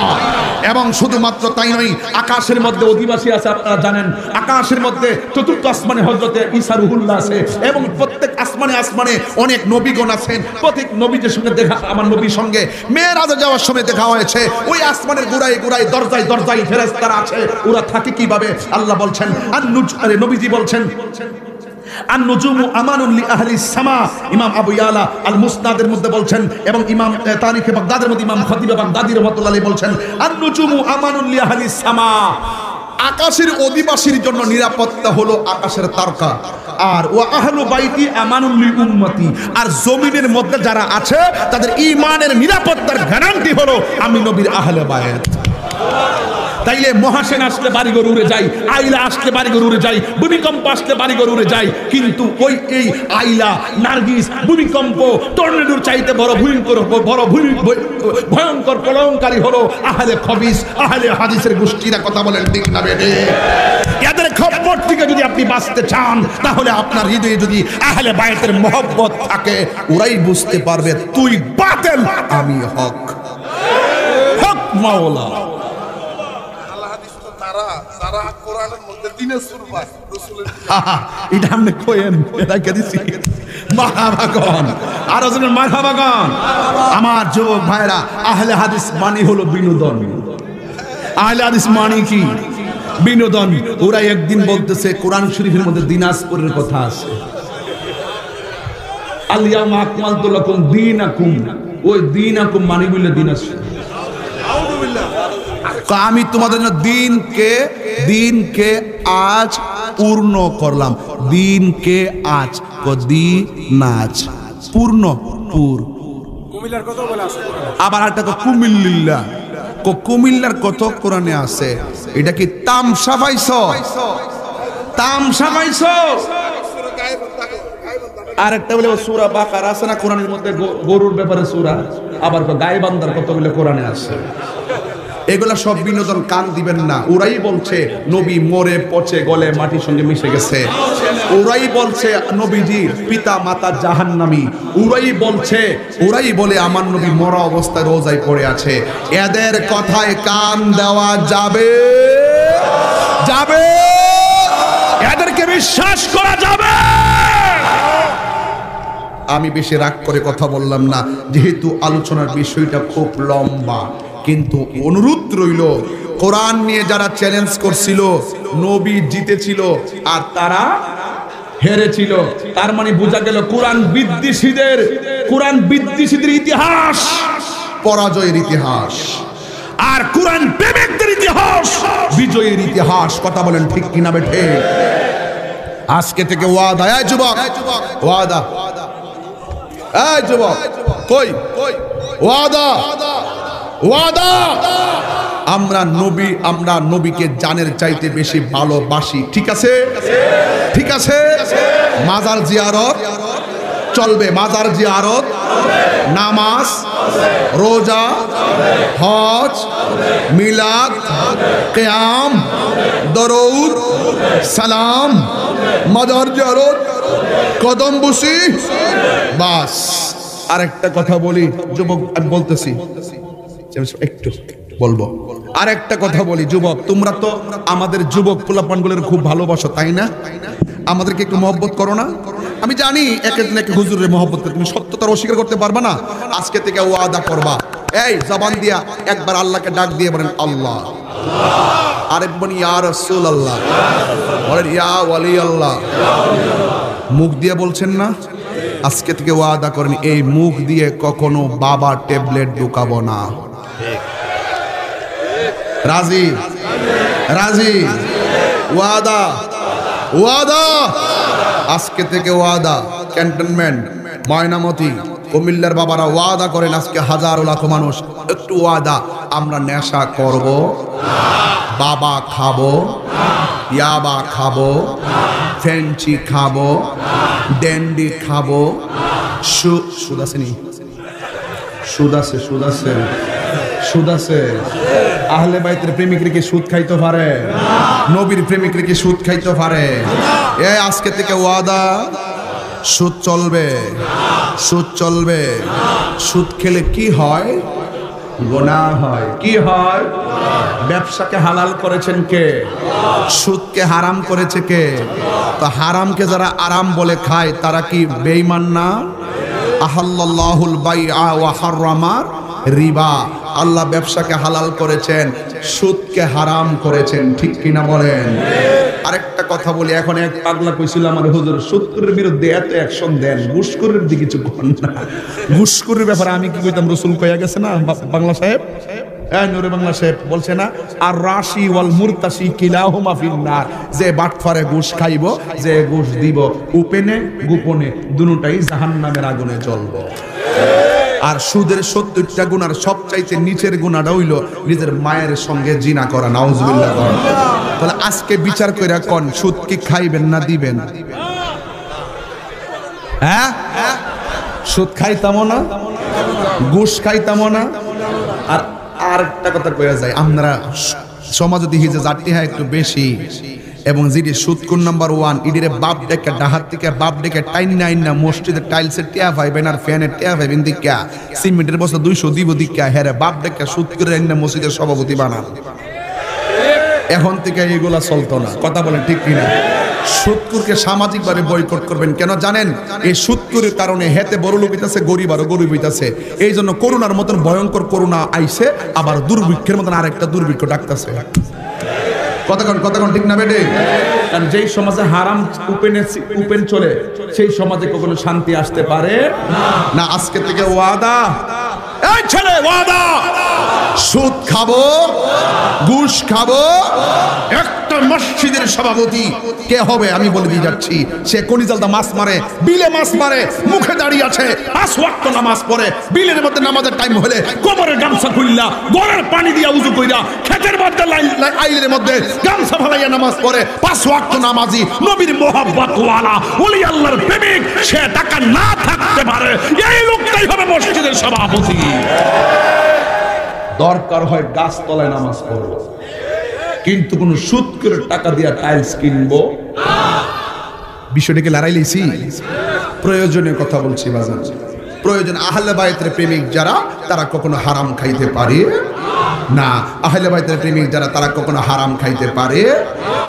এবং শুধুমাত্র তাই নয়, আকাশের মধ্যে অধিবাসী আছে, আপনারা জানেন। আকাশের মধ্যে চতুর্থ আসমানে হযরতে ঈসা রুহুল্লাহ আছে, এবং প্রত্যেক আসমানে আসমানে অনেক নবীগণ আছেন। প্রত্যেক নবীদের সঙ্গে দেখা, আমার নবীর সঙ্গে মেরাজে যাওয়ার সময় দেখা হয়েছে। ওই আসমানের গুড়ায় গুড়ায় দরজায় দরজায় ফেরেশতারা আছে। ওরা থাকে কিভাবে? আল্লাহ বলছেন, নবীজি বলছেন, আন-নুজুমু আমানুন লি আহলিস সামা। ইমাম আবু ইয়ালা আল মুসনাদের মধ্যে বলছেন, এবং ইমাম তারিখে বাগদাদের মধ্যে ইমাম খতিব বাগদাদি রাহমাতুল্লাহ আলাইহি বলছেন, আন-নুজুমু আমানুন লি আহলিস সামা। আকাশের অধিবাসীর জন্য নিরাপত্তা হলো আকাশের তারকা, আর ওয়া আহলু বাইতি আমানুন লি উম্মতি, আর জমিনের মধ্যে যারা আছে তাদের ঈমানের নিরাপত্তার গ্যারান্টি হলো আমি নবীর আহলে বায়াত। তাইলে মহাসেন আসলে বাড়িঘর উড়ে যায়, আইলা আসলে বাড়িঘর উড়ে যায়, ভূমিকম্প আসলে বাড়িঘর উড়ে যায়। কিন্তু ওই এই আইলা, নার্গিস, ভূমিকম্প, টর্নেডোর চাইতে বড় ভয়ঙ্কর প্রলয়ঙ্কারী হলো আহলে খবিস, আহলে হাদিসের গোষ্ঠীরা। কথা বলেন ঠিক না বেঠে? এদের খপ্পর থেকে যদি আপনি বাঁচতে চান, তাহলে আপনার হৃদয়ে যদি আহলে বায়াতের মহব্বত থাকে, ওরাই বুঝতে পারবে তুই বাতিল, আমি হক। হক মাওলা। আমার যুবক ভাইরা, আহলে হাদিস মানে হলো বিনোদন। আহলে হাদিস মানে কি? বিনোদন। ওরা একদিন বলতেছে কোরআন শরীফের মধ্যে দিনাজপুরের কথা আছে, আল-ইয়াউমা আকমালতু লাকুম দীনাকুম। ওই দীনাকুম মানে বললে দিনাজপুর। আমি তোমাদের জন্য দিনকে আজ পূর্ণ করলাম। দিনকে আজ দিনাজ পূর্ণ পুর। আবার একটা কুমিল্লা, কুমিল্লার কত কোরআনে আছে। এটা কি তামসা পাইছো? তামসা পাইছো? আর একটা বলে সূরা বাকারা আছে না কোরআনের মধ্যে, গরুর ব্যাপারে সূরা। আবার গায়বান্দার কতগুলো কোরআনে আছে। এগুলা সব বিনোদন, কান দিবেন না। ওরাই বলছে নবী মরে পচে গলে মাটির সঙ্গে মিশে গেছে। ওরাই বলছে নবীজির পিতা মাতা জাহান্নামী। ওরাই বলে আমার নবী মরা অবস্থায় রোজায় পড়ে আছে। এদের কথায় কান দেওয়া যাবে? এদেরকে বিশ্বাস করা যাবে? আমি বেশি রাগ করে কথা বললাম না, যেহেতু আলোচনার বিষয়টা খুব লম্বা। কিন্তু অনুরোধ রইল, কোরআন নিয়ে যারা চ্যালেঞ্জ করছিল, নবী জিতেছিল আর তারা হেরেছিল। তার মানে বোঝা গেল কোরআন বিদ্বেষীদের ইতিহাস পরাজয়ের ইতিহাস, আর কোরআন প্রেমিকদের ইতিহাস বিজয়ের ইতিহাস। কথা বলেন ঠিক কিনা বেঠে? আজকে থেকে ওয়াদা, এই যুবক ওয়াদা, এই যুবক কই ওয়াদা, আমরা নবীকে জানের চাইতে বেশি ভালোবাসি। ঠিক আছে? ঠিক আছে। মাজার জিয়ারত চলবে, মাজার জিয়ারত, নামাজ, রোজা, হজ, মিলাদ, কিয়াম, দরুদ, সালাম, মাজার জিয়ারত, কদম বুসি। বাস। আরেকটা কথা বলি যুবক, আমি বলতেছি একটু বলবো। আর একটা কথা বলি যুবক, তোমরা তো আমাদের যুবক পোলাপানগুলোর খুব ভালোবাসো, তাই না? আমাদেরকে একটু মহব্বত করো না? আমি জানি একদিন এক হুজুরের মহব্বত তুমি সত্যতার অস্বীকার করতে পারবা না। আজকে থেকে ওয়াদা করবা, এই জবান দিয়া একবার আল্লাহকে ডাক দিয়ে বলেন আল্লাহ, আরেকবার ইয়া রাসূলুল্লাহ, বলেন ইয়া ওয়ালি আল্লাহ। মুখ দিয়ে বলছেন না? আজকে থেকে ওয়াদা করেন এই মুখ দিয়ে কখনো বাবা ট্যাবলেট ঢুকাবো না। রাজি? রাজি? ওয়াদা, ওয়াদা। আজকে থেকে ওয়াদা। ক্যান্টনমেন্ট ময়নামতি কুমিল্লার বাবারা ওয়াদা করেন আজকে হাজারো লাখো মানুষ একটু ওয়াদা, আমরা নেশা করব, বাবা খাবো, ইয়াবা খাবো, ফেঞ্চি খাবো, ড্যান্ডি খাবো, সুদ আছে নি? সুদ আছে, সুদ আছে, সুদ আছে। আহলে বাইতের প্রেমিকরা কি সুদ খাইতে পারে? নবীর প্রেমিকরা কি সুদ খাইতে পারে? এই আজকে থেকে ওয়াদা, সুদ চলবে, সুদ চলবে। সুদ খেলে কি হয়? গুনাহ হয়। কি হয়? ব্যবসাকে হালাল করেছেন কে? সুদকে হারাম করেছে কে? তো হারামকে যারা আরাম বলে খায় তারা কি বেঈমান না? আহাল্লাল্লাহুল বাইআ ওয়া হাররামা রিবা। আল্লাহ ব্যবসাকে হালাল করেছেন, সুদকে হারাম করেছেন, ঠিক কিনা বলেন? আরেকটা কথা বলি, এখন এক পাগলা কইছিল আমার হুজুর সুদখোরের বিরুদ্ধে এত অ্যাকশন দেন, ঘুষখোরের দিকে কিছু কোন না। ঘুষখোরের ব্যাপারে আমি কি কইতাম, রাসূল কইয়া গেছে না বাংলা সাহেব, নূরে বাংলা সাহেব বলছে না, আর রাশি ওয়াল মুরতাশি কিলাহুমা ফিন্নার, যে বাটফারে ঘুষ খাইবো, যে ঘুষ দিব উপেনে গোপনে দুটোটাই জাহান্নামের আগুনে জ্বলবো। আর সুদের 70টা গুনার সবচাইতে নিচের গুনাহটা হইল নিজের মায়ের সঙ্গে জিনা করা, নাউজুবিল্লাহ। তাহলে আজকে বিচার কইরা কোন সুদ কি খাইবেন না দিবেন? হ্যাঁ, সুদ খাইতামও না, ঘুষ খাইতামও না। আর আরেকটা কথা কইয়া যায়, আমরা সমাজে দেখি যে জাতি হয় একটু বেশি, এবং যেটি সুদকুন নাম্বার 1 ইডিরে বাপ ডেকে ডাহাত থেকে বাপ ডেকে টাইন নাইন না মসজিদের টাইলসের টিয়া পাইবেন আর ফ্যানের টিয়া পাইবেন দিকা, সিমেন্টের বস্তা 200 দিব দিকা, হ্যাঁ বাপ ডেকে সুদ করে না মসজিদের সভাপতি বানান। এখন থেকে এগুলা চলতো না, কথা বলেন ঠিক কিনা? সুদকুরকে সামাজিকভাবে বয়কট করবেন। কেন জানেন? এই সুদকুরের কারণে হেতে বড় লোক হইতাছে, গরিব আরো গরিব হইতাছে। এই জন্য করোনার মতন ভয়ঙ্কর করোনা আইছে, আবার দুর্ভিক্ষের মতন আরেকটা দুর্ভিক্ষ ডাকতেছে। কতক্ষণ ঠিক না বেটে? কারণ যেই সমাজে হারাম উপেন চলে, সেই সমাজে কখনো শান্তি আসতে পারে না। আজকে থেকে ওয়াদা, এই ছেলে ওয়াদা, সুদ খাবো, ঘুষ খাবো। একটা মসজিদের সভাপতি কে হবে আমি বলে দিয়ে যাচ্ছি, সে কনিজালদা মাছ মারে, বিলে মাছ মারে, মুখে দাঁড়িয়ে আছে, 5 ওয়াক্ত নামাজ পড়ে, বিলের মধ্যে নামাজের টাইম হলে কোমরের গামছা খুললা, গড়ের পানি দিয়া উযু কইরা, ক্ষেতের মধ্যে আইলের মধ্যে গামছা ফালাইয়া নামাজ পড়ে, 5 ওয়াক্ত নামাজি, নবীর মোহাব্বত ওয়ালা, ওলি আল্লাহর প্রেমিক, সে টাকা না থাকতে পারে, এই লোকটাই হবে মসজিদের সভাপতি। দরকার হয় গাছতলায় নামাজ পড়বো, কিন্তু কোন সুদ করে টাকা দিয়া টাইলস কিনবো বিষয়টাকে লড়াই লেছি। প্রয়োজনীয় কথা বলছি বাজার, প্রয়োজন। আহলে বাইতের প্রেমিক যারা, তারা কখনো হারাম খাইতে পারে না। আহলে বাইতের প্রেমিক যারা, তারা কখনো হারাম খাইতে পারে